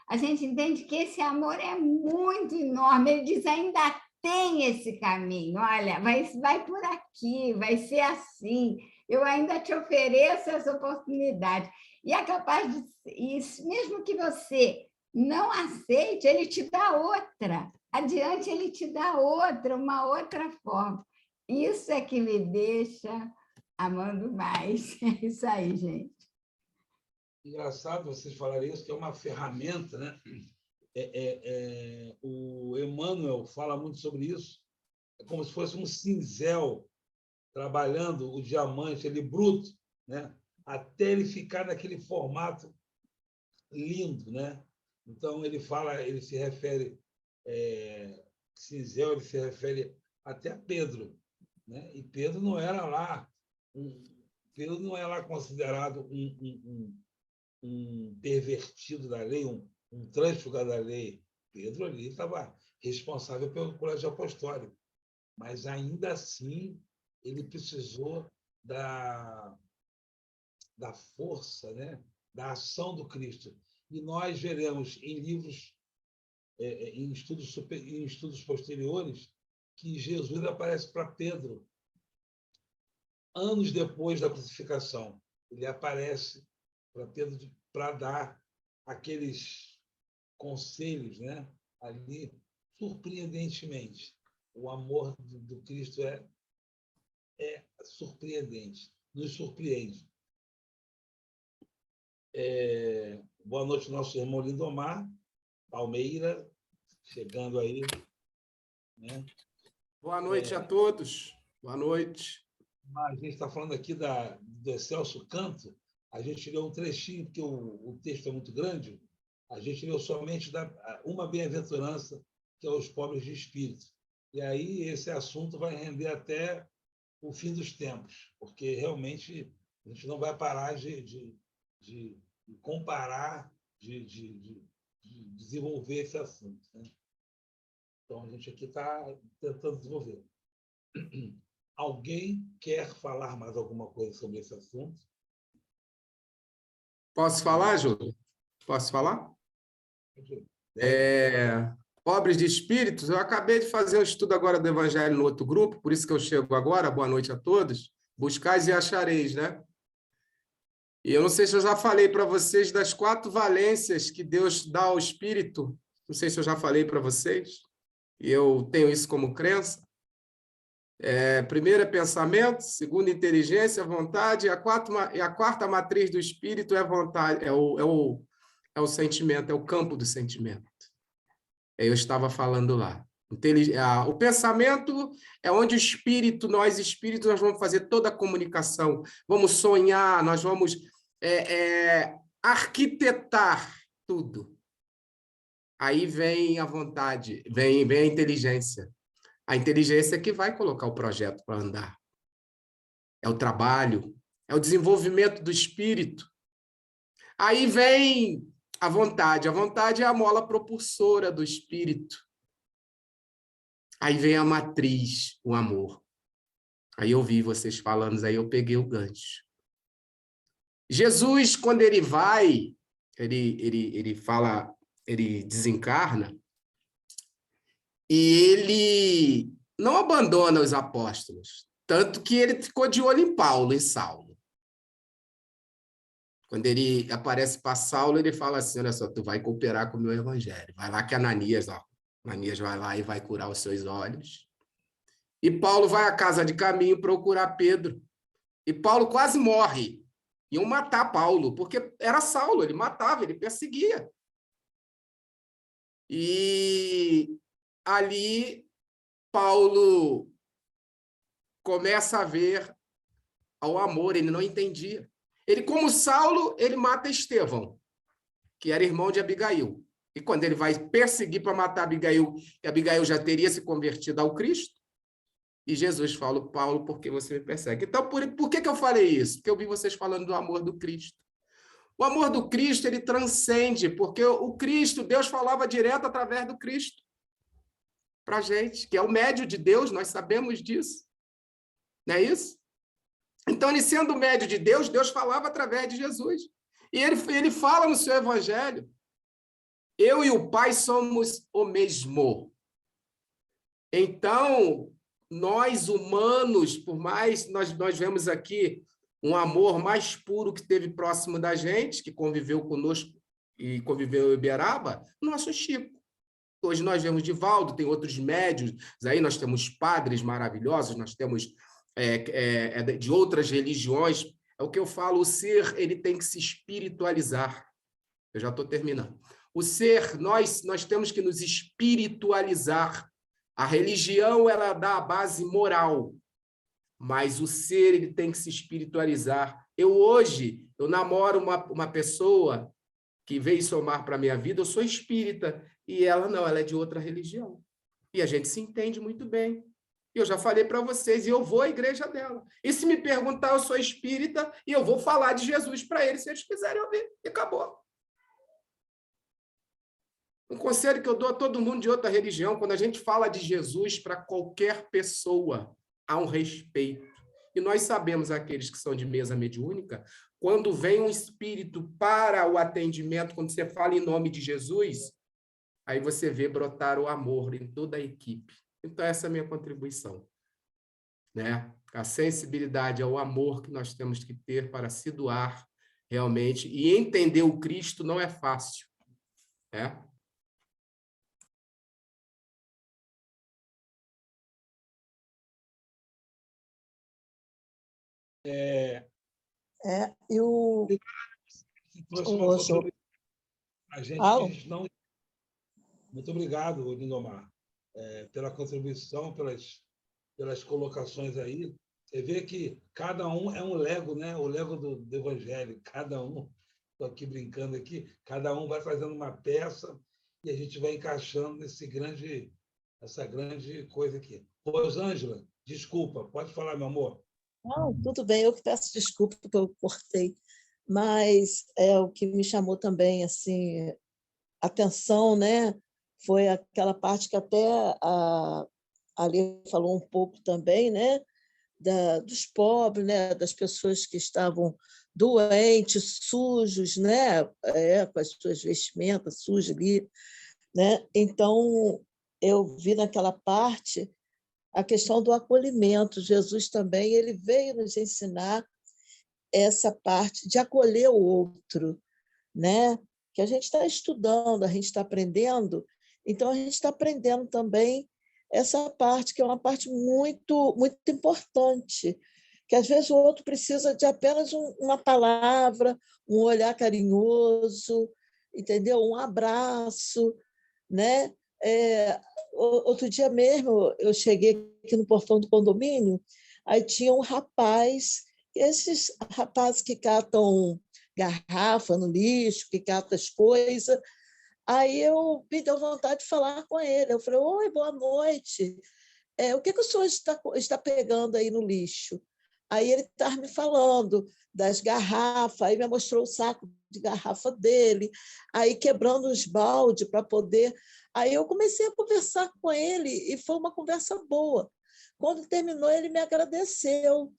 a gente entende que esse amor é muito enorme. Ele diz, ainda tem esse caminho, olha, vai por aqui, vai ser assim, eu ainda te ofereço essa oportunidade. E é capaz de isso, mesmo que você não aceite, ele te dá outra. Adiante, ele te dá outra, uma outra forma. Isso é que me deixa amando mais. É isso aí, gente. Engraçado vocês falarem isso, que é uma ferramenta, né? O Emmanuel fala muito sobre isso. É como se fosse um cinzel trabalhando o diamante, ele bruto, né? Até ele ficar naquele formato lindo, né? Então ele se refere cinzel, ele se refere até a Pedro, né? E Pedro não era lá considerado um pervertido da lei, um trânsfuga da lei. Pedro ali estava responsável pelo colégio apostólico, mas ainda assim ele precisou da força, né? Da ação do Cristo. E nós veremos em livros, em estudos posteriores, que Jesus aparece para Pedro anos depois da crucificação. Ele aparece para Pedro para dar aqueles conselhos, né? Ali, surpreendentemente. O amor do Cristo é surpreendente, nos surpreende. Boa noite, nosso irmão Lindomar Palmeira, chegando aí. Né? Boa noite a todos. Boa noite. A gente está falando aqui do Excelso Canto. A gente leu um trechinho, porque o texto é muito grande. a gente leu somente uma bem-aventurança, que é os pobres de espírito. E aí esse assunto vai render até o fim dos tempos, porque realmente a gente não vai parar de comparar, de desenvolver esse assunto, né? Então, a gente aqui está tentando desenvolver. Alguém quer falar mais alguma coisa sobre esse assunto? Posso falar, Júlio? Posso falar? Deve. Pobres de espíritos, eu acabei de fazer um estudo agora do Evangelho no outro grupo, por isso que eu chego agora. Boa noite a todos. Buscais e achareis, né? E eu não sei se eu já falei para vocês das 4 valências que Deus dá ao espírito. Não sei se eu já falei para vocês. E eu tenho isso como crença. Primeiro é pensamento, segundo inteligência, vontade, e a quarta matriz do espírito é a vontade, é o sentimento, é o campo do sentimento. Eu estava falando lá. O pensamento é onde nós espíritos, nós vamos fazer toda a comunicação, vamos sonhar, nós vamos arquitetar tudo. Aí vem a vontade, vem a inteligência. A inteligência é que vai colocar o projeto para andar. É o trabalho, é o desenvolvimento do espírito. Aí vem a vontade. A vontade é a mola propulsora do espírito. Aí vem a matriz, o amor. Aí eu vi vocês falando, aí eu peguei o gancho. Jesus, quando ele vai, ele fala, ele desencarna, e ele não abandona os apóstolos, tanto que ele ficou de olho em Paulo e Saulo. Quando ele aparece para Saulo, ele fala assim, olha só, tu vai cooperar com o meu evangelho. Vai lá que Ananias vai lá e vai curar os seus olhos. E Paulo vai à casa de caminho procurar Pedro. E Paulo quase morre. Iam matar Paulo, porque era Saulo, ele matava, ele perseguia. E ali Paulo começa a ver o amor, ele não entendia. Ele, como Saulo, ele mata Estevão, que era irmão de Abigail. E quando ele vai perseguir para matar Abigail, e Abigail já teria se convertido ao Cristo, e Jesus fala, Paulo, por que você me persegue? Então, por que eu falei isso? Porque eu vi vocês falando do amor do Cristo. O amor do Cristo, ele transcende, porque o Cristo, Deus falava direto através do Cristo para a gente, que é o médio de Deus, nós sabemos disso. Não é isso? Então, ele sendo o médio de Deus, Deus falava através de Jesus. E ele fala no seu evangelho, eu e o Pai somos o mesmo. Então, nós humanos, por mais nós vemos aqui um amor mais puro que teve próximo da gente, que conviveu conosco e conviveu em Uberaba, nosso Chico. Hoje nós vemos Divaldo, tem outros médios, aí nós temos padres maravilhosos, nós temos de outras religiões. É o que eu falo, o ser ele tem que se espiritualizar. Eu já estou terminando. O ser, nós temos que nos espiritualizar. A religião, ela dá a base moral, mas o ser ele tem que se espiritualizar. Hoje, eu namoro uma pessoa que veio somar para a minha vida, eu sou espírita, e ela não, ela é de outra religião. E a gente se entende muito bem. Eu já falei para vocês, e eu vou à igreja dela. E se me perguntar, eu sou espírita, e eu vou falar de Jesus para eles, se eles quiserem ouvir. E acabou. Um conselho que eu dou a todo mundo de outra religião, quando a gente fala de Jesus para qualquer pessoa, há um respeito. E nós sabemos, aqueles que são de mesa mediúnica, quando vem um espírito para o atendimento, quando você fala em nome de Jesus, aí você vê brotar o amor em toda a equipe. Então, essa é a minha contribuição, né? A sensibilidade ao amor que nós temos que ter para se doar realmente. E entender o Cristo não é fácil, né? E o... Trouxe uma contribuição a gente não... Muito obrigado, Lindomar, pela contribuição, pelas colocações aí. Você vê que cada um é um Lego, né? O Lego do Evangelho. Cada um estou aqui brincando aqui, cada um vai fazendo uma peça e a gente vai encaixando essa grande coisa aqui. Rosângela, desculpa, pode falar, meu amor. Não, tudo bem, eu que peço desculpa porque eu cortei, mas o que me chamou também assim atenção, né, foi aquela parte que até a Ali falou um pouco também, né, dos pobres, né, das pessoas que estavam doentes, sujos, né, com as suas vestimentas sujas ali, né? Então eu vi naquela parte a questão do acolhimento. Jesus também ele veio nos ensinar essa parte de acolher o outro, né? Que a gente está estudando, a gente está aprendendo, então a gente está aprendendo também essa parte que é uma parte muito muito importante, que às vezes o outro precisa de apenas uma palavra, um olhar carinhoso, entendeu? Um abraço, né? Outro dia mesmo eu cheguei aqui no portão do condomínio, aí tinha um rapaz, esses rapazes que catam garrafa no lixo, que catam as coisas. Aí eu me deu vontade de falar com ele. Eu falei, oi, boa noite. O que o senhor está pegando aí no lixo? Aí ele estava me falando das garrafas, aí me mostrou o saco de garrafa dele, aí quebrando os baldes para poder... Aí eu comecei a conversar com ele e foi uma conversa boa. Quando terminou, ele me agradeceu.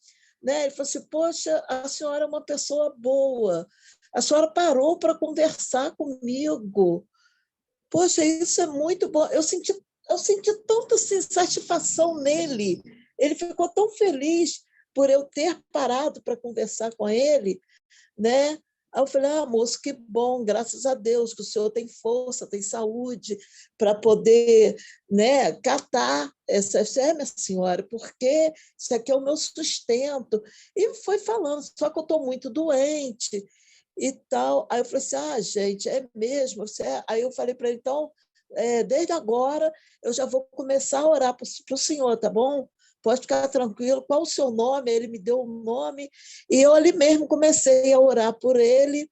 Né? Ele falou assim, poxa, a senhora é uma pessoa boa, a senhora parou para conversar comigo. Poxa, isso é muito bom. Eu senti tanta assim, satisfação nele. Ele ficou tão feliz por eu ter parado para conversar com ele, né? Aí eu falei, moço, que bom, graças a Deus que o senhor tem força, tem saúde para poder, né, catar essa minha senhora, porque isso aqui é o meu sustento. E foi falando, só que eu estou muito doente e tal. Aí eu falei assim, gente, é mesmo? Aí eu falei para ele, então, desde agora eu já vou começar a orar para o senhor, tá bom? Pode ficar tranquilo. Qual o seu nome? Ele me deu um nome e eu ali mesmo comecei a orar por ele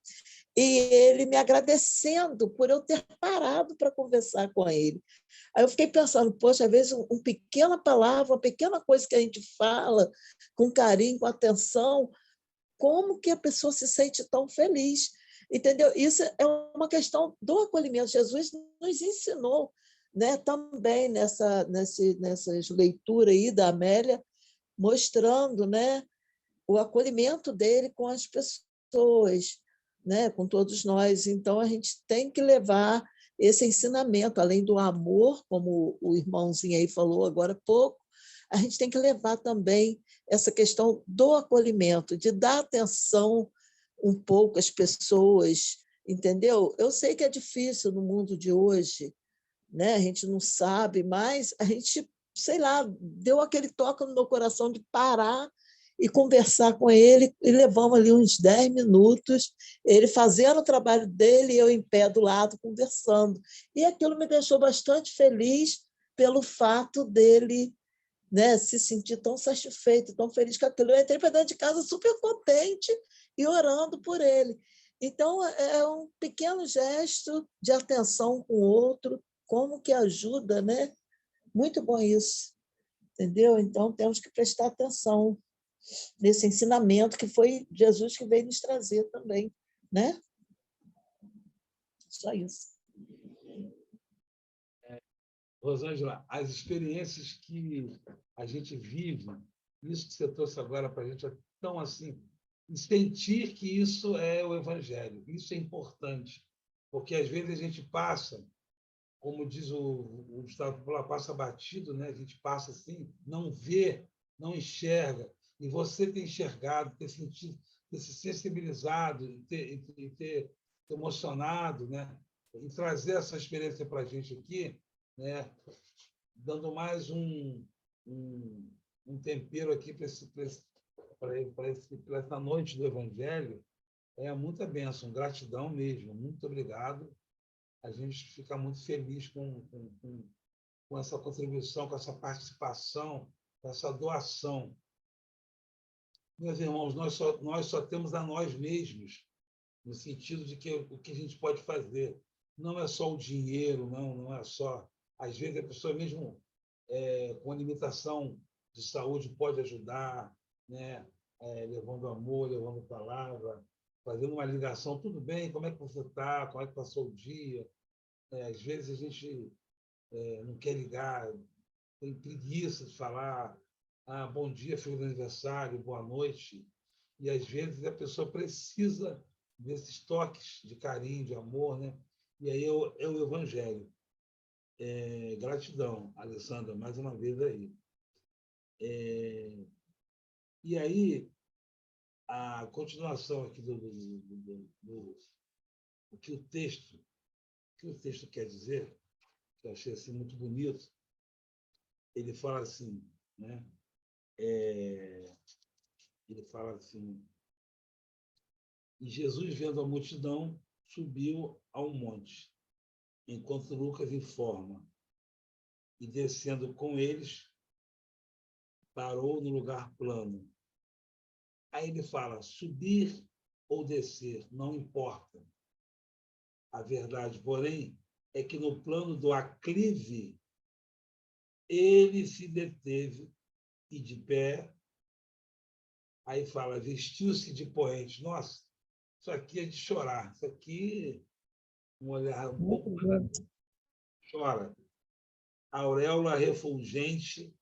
e ele me agradecendo por eu ter parado para conversar com ele. Aí eu fiquei pensando, poxa, às vezes uma pequena palavra, uma pequena coisa que a gente fala com carinho, com atenção, como que a pessoa se sente tão feliz, entendeu? Isso é uma questão do acolhimento. Jesus nos ensinou, né, também nessa leitura aí da Amélia, mostrando, né, o acolhimento dele com as pessoas, né, com todos nós. Então, a gente tem que levar esse ensinamento, além do amor, como o irmãozinho aí falou agora há pouco, a gente tem que levar também essa questão do acolhimento, de dar atenção um pouco às pessoas, entendeu? Eu sei que é difícil no mundo de hoje, né? A gente não sabe, mas a gente, sei lá, deu aquele toque no meu coração de parar e conversar com ele, e levamos ali uns 10 minutos, ele fazendo o trabalho dele e eu em pé do lado conversando. E aquilo me deixou bastante feliz pelo fato dele, né, se sentir tão satisfeito, tão feliz com aquilo. Eu entrei para dentro de casa super contente e orando por ele. Então, é um pequeno gesto de atenção com o outro, como que ajuda, né? Muito bom isso, entendeu? Então, temos que prestar atenção nesse ensinamento que foi Jesus que veio nos trazer também, né? Só isso. Rosângela, as experiências que a gente vive, isso que você trouxe agora para a gente é tão assim, sentir que isso é o Evangelho, isso é importante, porque às vezes a gente passa, como diz o Gustavo Popular, passa batido, né? A gente passa assim, não vê, não enxerga, e você ter enxergado, ter sentido, ter se sensibilizado, ter emocionado, né? E trazer essa experiência para a gente aqui, né? Dando mais um tempero aqui para essa noite do Evangelho, é muita bênção, gratidão mesmo, muito obrigado. A gente fica muito feliz com essa contribuição, com essa participação, com essa doação. Meus irmãos, nós só temos a nós mesmos no sentido de que o que a gente pode fazer não é só o dinheiro, não é só... Às vezes, a pessoa mesmo com limitação de saúde pode ajudar, né? Levando amor, levando palavra, fazendo uma ligação. Tudo bem? Como é que você está? Como é que passou o dia? Às vezes, a gente não quer ligar, tem preguiça de falar bom dia, feliz aniversário, boa noite. E, às vezes, a pessoa precisa desses toques de carinho, de amor, né? E aí é o Evangelho. Gratidão, Alessandra, mais uma vez aí. E aí, a continuação aqui do que o texto quer dizer, que eu achei assim, muito bonito, ele fala assim, né? Ele fala assim, e Jesus, vendo a multidão, subiu a um monte, enquanto Lucas informa, e descendo com eles, parou no lugar plano. Aí ele fala, subir ou descer, não importa. A verdade, porém, é que no plano do aclive, ele se deteve e de pé, aí fala, vestiu-se de poente. Nossa, isso aqui é de chorar. Isso aqui, um olhar um pouco mais... Chora. A auréola refulgente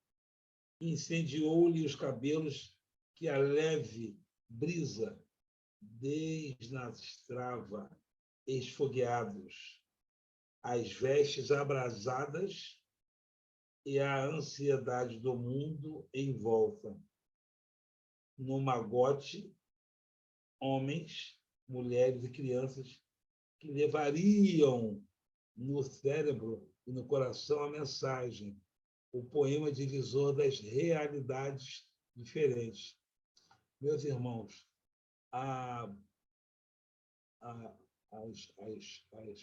incendiou-lhe os cabelos que a leve brisa desnastrava, esfogueados, as vestes abrasadas e a ansiedade do mundo em volta. No magote, homens, mulheres e crianças que levariam no cérebro e no coração a mensagem, o poema divisor das realidades diferentes. Meus irmãos, as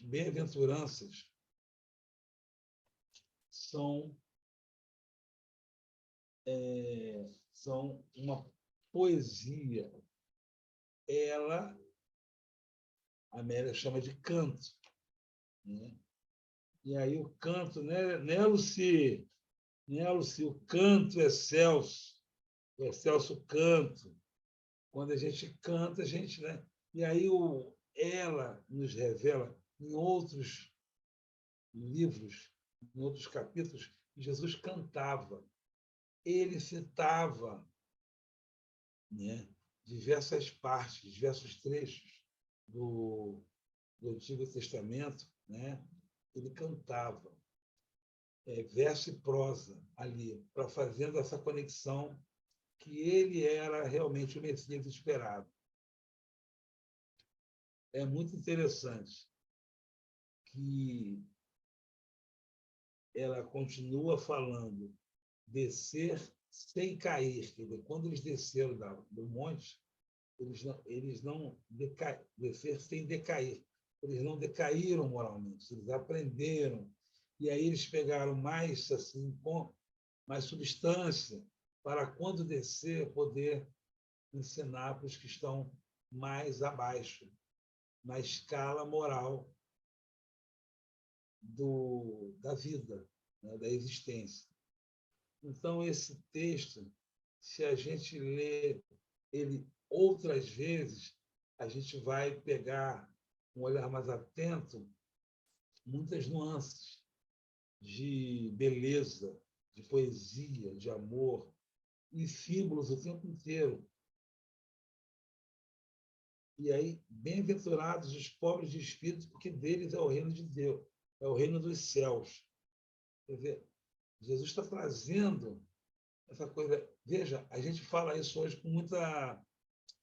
bem-aventuranças são uma poesia. Ela, a Amélia chama de canto, né? E aí o canto, né, Luci? Né, Luci? O canto é excelso canto. Quando a gente canta, a gente, né? E aí ela nos revela em outros livros, em outros capítulos, que Jesus cantava. Ele citava, né, diversas partes, diversos trechos do Antigo Testamento, né? Ele cantava verso e prosa ali, para fazendo essa conexão que ele era realmente o Messias esperado. É muito interessante que ela continua falando descer sem cair. Quer dizer, quando eles desceram do monte, eles não descer sem decair. Eles não decaíram moralmente, eles aprenderam. E aí eles pegaram mais, assim, mais substância para, quando descer, poder ensinar para os que estão mais abaixo, na escala moral da vida, né, da existência. Então, esse texto, se a gente lê ele outras vezes, a gente vai pegar um olhar mais atento, muitas nuances de beleza, de poesia, de amor, e símbolos o tempo inteiro. E aí, bem-aventurados os pobres de espírito, porque deles é o reino de Deus, é o reino dos céus. Quer dizer, Jesus está trazendo essa coisa. Veja, a gente fala isso hoje com muita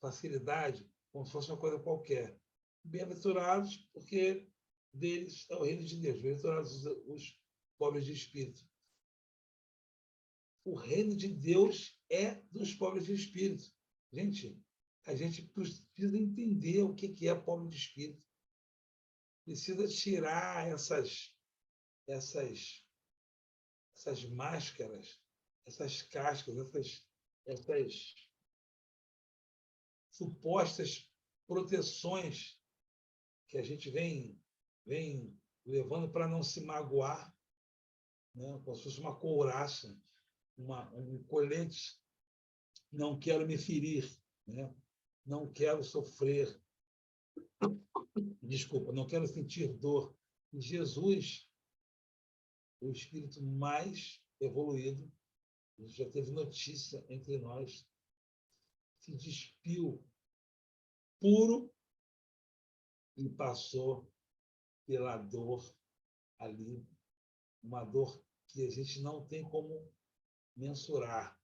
facilidade, como se fosse uma coisa qualquer. Bem-aventurados, porque deles é o reino de Deus. Bem-aventurados os pobres de espírito. O reino de Deus é dos pobres de espírito. Gente, a gente precisa entender o que é pobre de espírito. Precisa tirar essas máscaras, essas cascas, essas supostas proteções que a gente vem levando para não se magoar, né? Como se fosse uma couraça, um colete. Não quero me ferir, né? Não quero sofrer. Desculpa, não quero sentir dor. E Jesus, o espírito mais evoluído, já teve notícia entre nós, se despiu puro e passou pela dor ali, uma dor que a gente não tem como mensurar.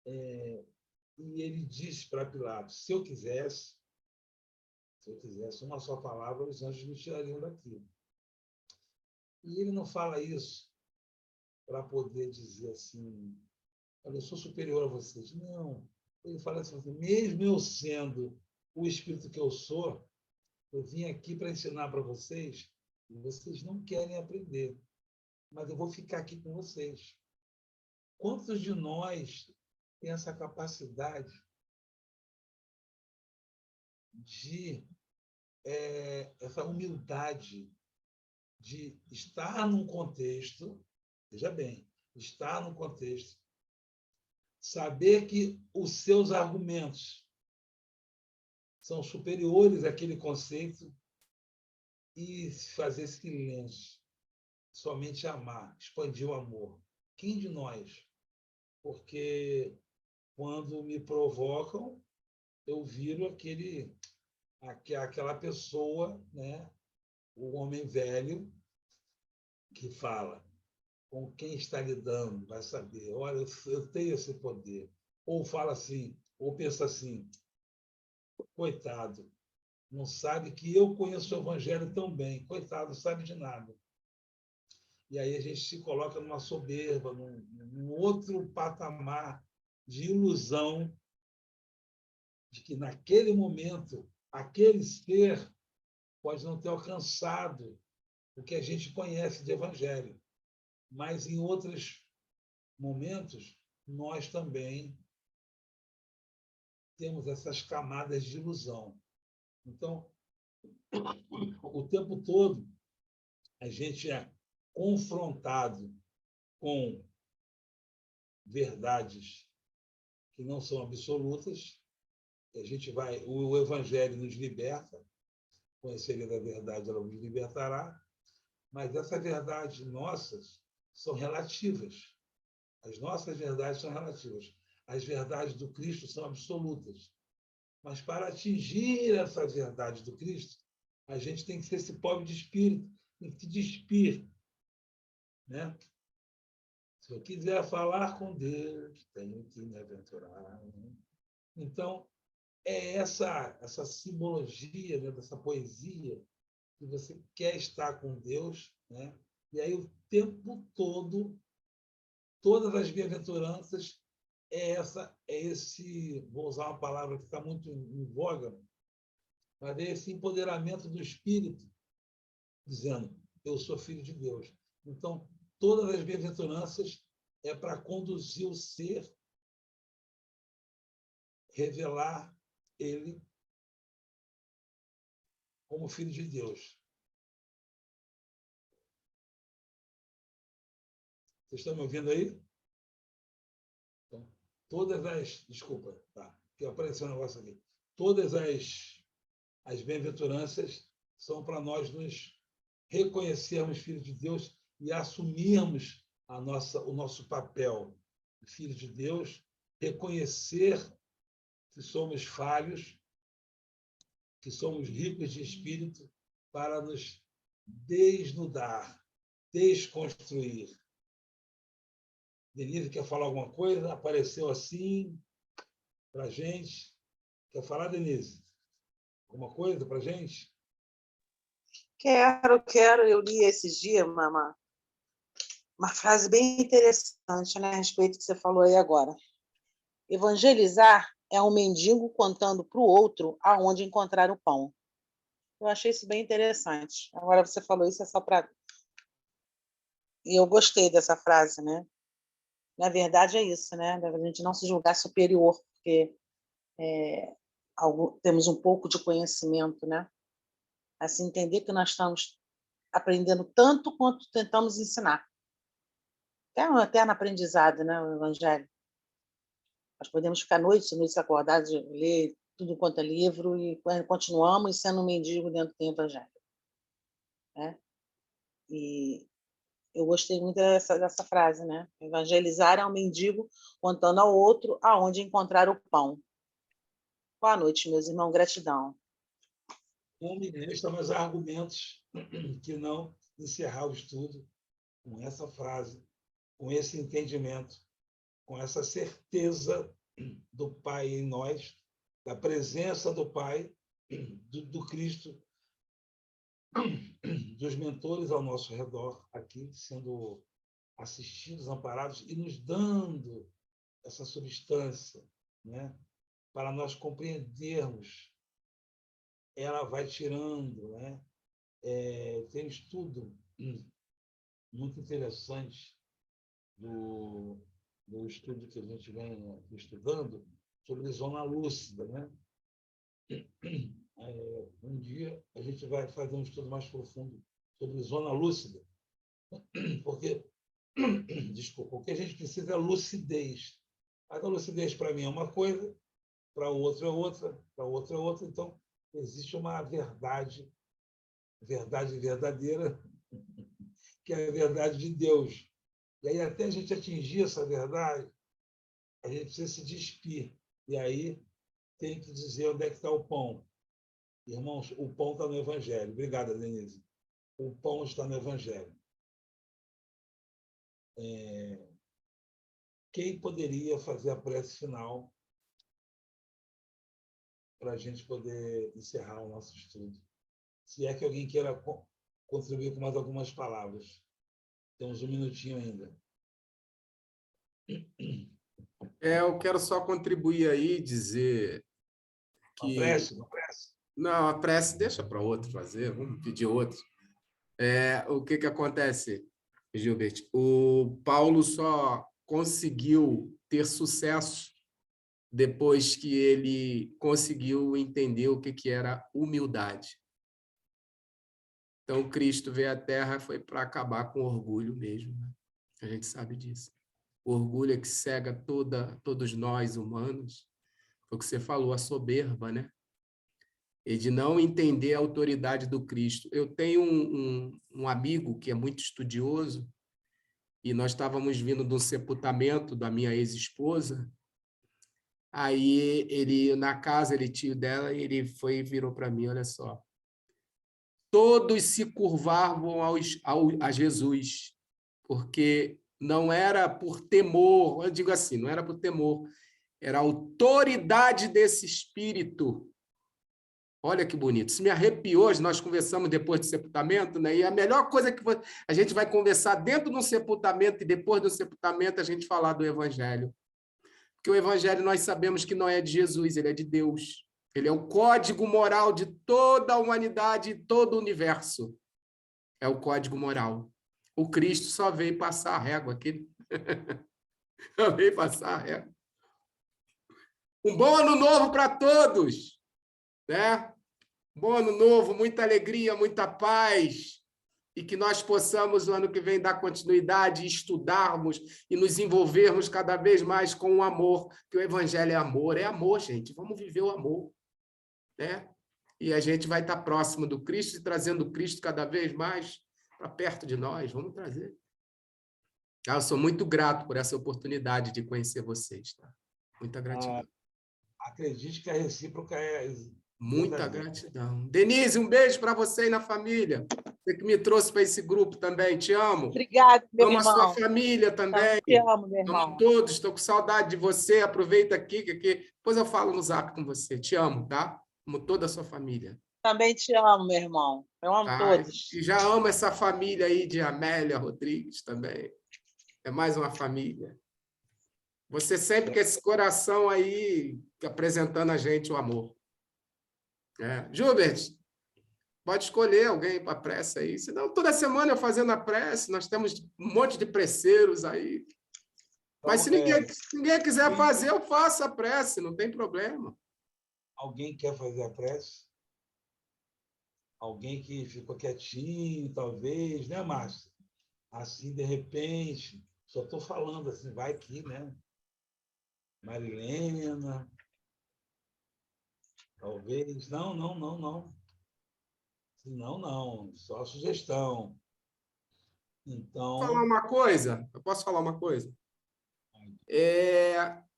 E ele diz para Pilatos: se eu quisesse uma só palavra, os anjos me tirariam daqui. E ele não fala isso para poder dizer assim: olha, eu sou superior a vocês. Não. Ele fala assim: mesmo eu sendo o espírito que eu sou, eu vim aqui para ensinar para vocês, e vocês não querem aprender, mas eu vou ficar aqui com vocês. Quantos de nós tem essa capacidade de essa humildade de estar num contexto, veja bem, estar num contexto, saber que os seus argumentos são superiores àquele conceito e fazer silêncio, somente amar, expandir o amor. Quem de nós? Porque quando me provocam, eu viro aquela pessoa, né? O homem velho que fala com quem está lidando, vai saber, olha, eu tenho esse poder. Ou fala assim, ou pensa assim, coitado, não sabe que eu conheço o Evangelho tão bem, coitado, não sabe de nada. E aí a gente se coloca numa soberba, num outro patamar de ilusão de que naquele momento aquele ser pode não ter alcançado o que a gente conhece de Evangelho, mas em outros momentos nós também temos essas camadas de ilusão. Então, o tempo todo a gente é confrontado com verdades que não são absolutas. O Evangelho nos liberta, conheceria da verdade, ela nos libertará, mas essas verdades nossas são relativas. As nossas verdades são relativas. As verdades do Cristo são absolutas. Mas para atingir essa verdade do Cristo, a gente tem que ser esse pobre de espírito, tem que se despir, né? Se eu quiser falar com Deus, tenho que me aventurar. Né? Então, é essa simbologia, né, dessa poesia, que você quer estar com Deus, né? E aí o tempo todo, todas as bem-aventuranças vou usar uma palavra que está muito em voga, mas é esse empoderamento do espírito, dizendo: eu sou filho de Deus. Então, todas as bem-aventuranças é para conduzir o ser, revelar ele como filho de Deus. Vocês estão me ouvindo aí? Então, desculpa, tá, que apareceu um negócio aqui. Todas as bem-aventuranças são para nós nos reconhecermos filhos de Deus e assumirmos o nosso papel de filho de Deus, reconhecer que somos falhos, que somos ricos de espírito, para nos desnudar, desconstruir. Denise quer falar alguma coisa? Apareceu assim para a gente. Quer falar, Denise? Alguma coisa para a gente? Quero. Eu li esses dias uma frase bem interessante, né, a respeito do que você falou aí agora. Evangelizar é um mendigo contando para o outro aonde encontrar o pão. Eu achei isso bem interessante. Agora você falou isso, é só para... E eu gostei dessa frase, né? Na verdade é isso, né? A gente não se julgar superior, porque temos um pouco de conhecimento, né? Assim, entender que nós estamos aprendendo tanto quanto tentamos ensinar. É um eterno aprendizado, né, o Evangelho. Nós podemos ficar noites acordados, ler tudo quanto é livro e continuamos sendo um mendigo dentro do Evangelho. Né? E eu gostei muito dessa frase, né? Evangelizar é um mendigo contando ao outro aonde encontrar o pão. Boa noite, meus irmãos. Gratidão. Não me resta mais argumentos que não encerrar o estudo com essa frase, com esse entendimento, com essa certeza do Pai em nós, da presença do Pai, do Cristo, dos mentores ao nosso redor, aqui, sendo assistidos, amparados e nos dando essa substância, né? Para nós compreendermos. Ela vai tirando, né? Tem um estudo muito interessante do estudo que a gente vem estudando sobre zona lúcida, né? Um dia a gente vai fazer um estudo mais profundo sobre zona lúcida, porque desculpa, o que a gente precisa é lucidez. Mas a lucidez para mim é uma coisa, para o outro é outra, para o outro é outra. Então existe uma verdade verdadeira, que é a verdade de Deus. E aí, até a gente atingir essa verdade, a gente precisa se despir. E aí tem que dizer onde é que está o pão. Irmãos, o pão está no Evangelho. Obrigada, Denise. O pão está no Evangelho. Quem poderia fazer a prece final para a gente poder encerrar o nosso estudo? Se é que alguém queira contribuir com mais algumas palavras. Temos um minutinho ainda. Eu quero só contribuir aí, dizer que... Uma prece? Não, a prece deixa para outro fazer, vamos pedir outro. O que acontece, Gilbert? O Paulo só conseguiu ter sucesso depois que ele conseguiu entender o que era humildade. Então, Cristo veio à Terra foi para acabar com o orgulho mesmo, né? A gente sabe disso. O orgulho é que cega todos nós humanos. Foi o que você falou, a soberba, né? E de não entender a autoridade do Cristo. Eu tenho um amigo que é muito estudioso, e nós estávamos vindo de um sepultamento da minha ex-esposa. Aí, na casa, tio dela, ele foi e virou para mim, olha só. Todos se curvavam a Jesus, porque não era por temor, eu digo assim, não era por temor, era a autoridade desse Espírito. Olha que bonito, isso me arrepiou. Nós conversamos depois do sepultamento, né? E a melhor coisa que a gente vai conversar dentro de um sepultamento e depois do sepultamento a gente falar do Evangelho. Porque o Evangelho nós sabemos que não é de Jesus, ele é de Deus. Ele é o código moral de toda a humanidade e todo o universo. É o código moral. O Cristo só veio passar a régua aqui. Só veio passar a régua. Um bom ano novo para todos, né? Bom ano novo, muita alegria, muita paz, e que nós possamos, no ano que vem, dar continuidade, estudarmos e nos envolvermos cada vez mais com o amor, que o Evangelho é amor, gente, vamos viver o amor, né? E a gente vai estar próximo do Cristo e trazendo o Cristo cada vez mais para perto de nós, vamos trazer. Eu sou muito grato por essa oportunidade de conhecer vocês, tá? Muita gratidão. Acredite que a recíproca é... Muita gratidão. Denise, um beijo para você e na família. Você que me trouxe para esse grupo também. Te amo. Obrigada, meu irmão. Amo a sua família também. Te amo, meu irmão. Amo todos. Estou com saudade de você. Aproveita aqui, que depois eu falo no zap com você. Te amo, tá? Amo toda a sua família. Também te amo, meu irmão. Eu amo todos. E já amo essa família aí de Amélia Rodrigues também. É mais uma família. Você sempre com esse coração aí apresentando a gente o amor. Gilbert, pode escolher alguém para a prece aí. Senão, toda semana eu fazendo a prece, nós temos um monte de preceiros aí. Mas se ninguém quiser fazer, eu faço a prece, não tem problema. Alguém quer fazer a prece? Alguém que ficou quietinho, talvez, né, Márcia? Assim, de repente, só estou falando assim, vai aqui, né? Marilena, talvez. Não, não, não, não. Não, não, só sugestão. Falar Então, uma coisa? Eu posso falar uma coisa?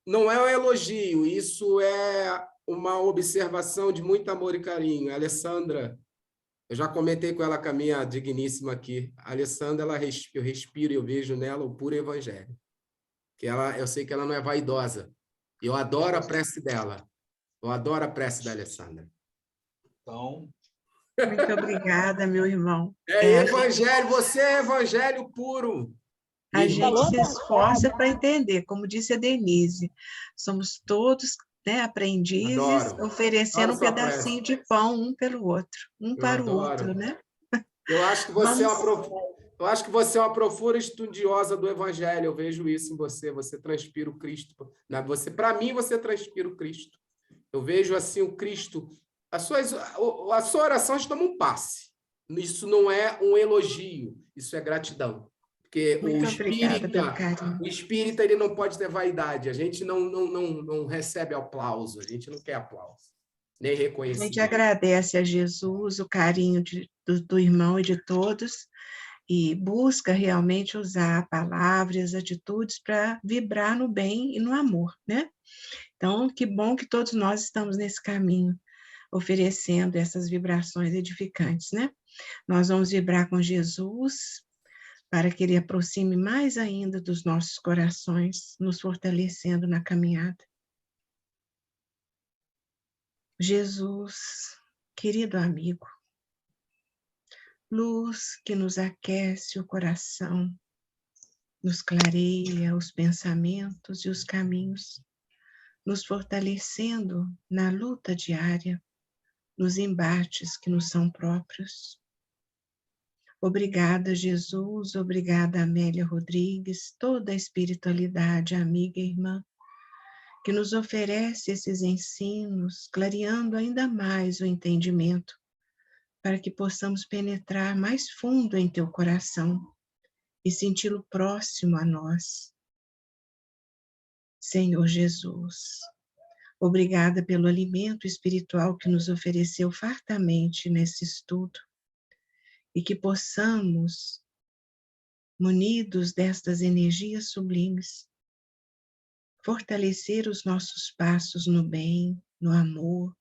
Não é um elogio, isso é uma observação de muito amor e carinho. A Alessandra, eu já comentei com ela, com a minha digníssima aqui. A Alessandra, eu respiro e eu vejo nela o puro evangelho. Eu sei que ela não é vaidosa. Eu adoro a prece dela. Eu adoro a prece da Alessandra. então, Muito obrigada, meu irmão. É evangelho, você é evangelho puro. A Minha gente irmã, se esforça para entender, como disse a Denise, somos todos, né, aprendizes, adoro. oferecendo Adoro um sua prece. pedacinho de pão um pelo outro, um Eu para o outro, adoro. né? Eu acho que você é Vamos, uma eu acho que você é uma profunda estudiosa do Evangelho. Eu vejo isso em você. Você transpira o Cristo. Para mim, você transpira o Cristo. Eu vejo assim o Cristo. A sua oração toma um passe. Isso não é um elogio. Isso é gratidão. Porque muito obrigada pelo carinho. o espírita ele não pode ter vaidade. A gente não recebe aplauso. A gente não quer aplauso nem A gente reconhecimento. agradece a Jesus o carinho do irmão e de todos e busca realmente usar palavras, atitudes para vibrar no bem e no amor, né? Então, que bom que todos nós estamos nesse caminho, oferecendo essas vibrações edificantes, né? Nós vamos vibrar com Jesus para que Ele aproxime mais ainda dos nossos corações, nos fortalecendo na caminhada. Jesus, querido amigo, luz que nos aquece o coração, nos clareia os pensamentos e os caminhos, nos fortalecendo na luta diária, nos embates que nos são próprios. Obrigada, Jesus, obrigada, Amélia Rodrigues, toda a espiritualidade, amiga e irmã, que nos oferece esses ensinos, clareando ainda mais o entendimento, para que possamos penetrar mais fundo em teu coração e senti-lo próximo a nós. Senhor Jesus, obrigada pelo alimento espiritual que nos ofereceu fartamente nesse estudo e que possamos, munidos destas energias sublimes, fortalecer os nossos passos no bem, no amor,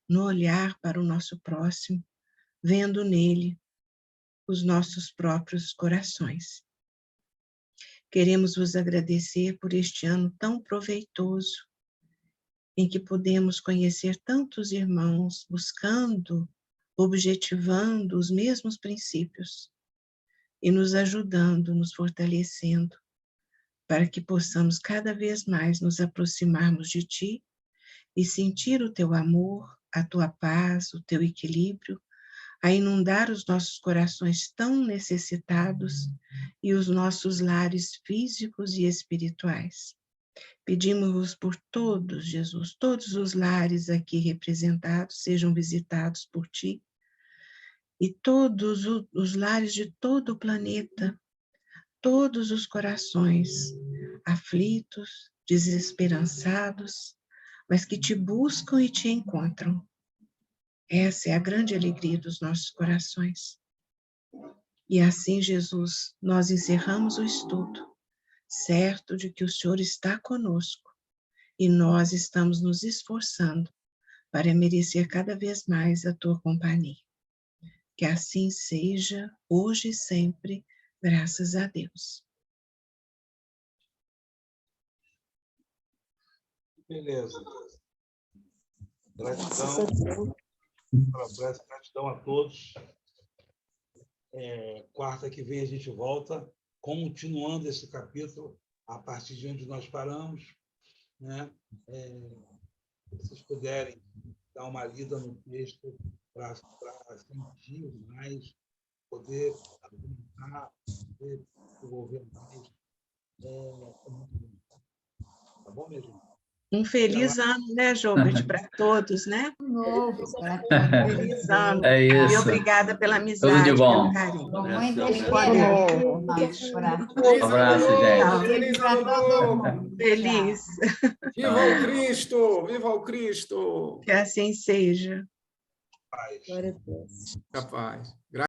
no olhar para o nosso próximo, vendo nele os nossos próprios corações. Queremos vos agradecer por este ano tão proveitoso, em que podemos conhecer tantos irmãos buscando, objetivando os mesmos princípios e nos ajudando, nos fortalecendo, para que possamos cada vez mais nos aproximarmos de Ti e sentir o Teu amor, a Tua paz, o Teu equilíbrio, a inundar os nossos corações tão necessitados e os nossos lares físicos e espirituais. Pedimos-vos por todos, Jesus, todos os lares aqui representados sejam visitados por Ti e todos os lares de todo o planeta, todos os corações aflitos, desesperançados, mas que Te buscam e Te encontram. Essa é a grande alegria dos nossos corações. E assim, Jesus, nós encerramos o estudo, certo de que o Senhor está conosco e nós estamos nos esforçando para merecer cada vez mais a Tua companhia. Que assim seja, hoje e sempre, graças a Deus. beleza. Graças a Gratidão, Deus. gratidão a todos. Quarta que vem a gente volta, continuando esse capítulo, a partir de onde nós paramos, né? Se vocês puderem dar uma lida no texto para sentir mais, poder argumentar, poder desenvolver mais, é muito bom. Tá bom, minha gente? Um feliz ano, né, Jobert, para todos, né? Novo para todos. Feliz ano. É E isso. obrigada pela Tudo amizade, de bom. pelo carinho. Com muita Ano esperança novo. no nosso coração. Feliz abraço, ano gente. novo, feliz Para ano todo novo. mundo. Feliz. Viva o Cristo! Viva o Cristo! Que assim seja. Glória a Deus. Capaz.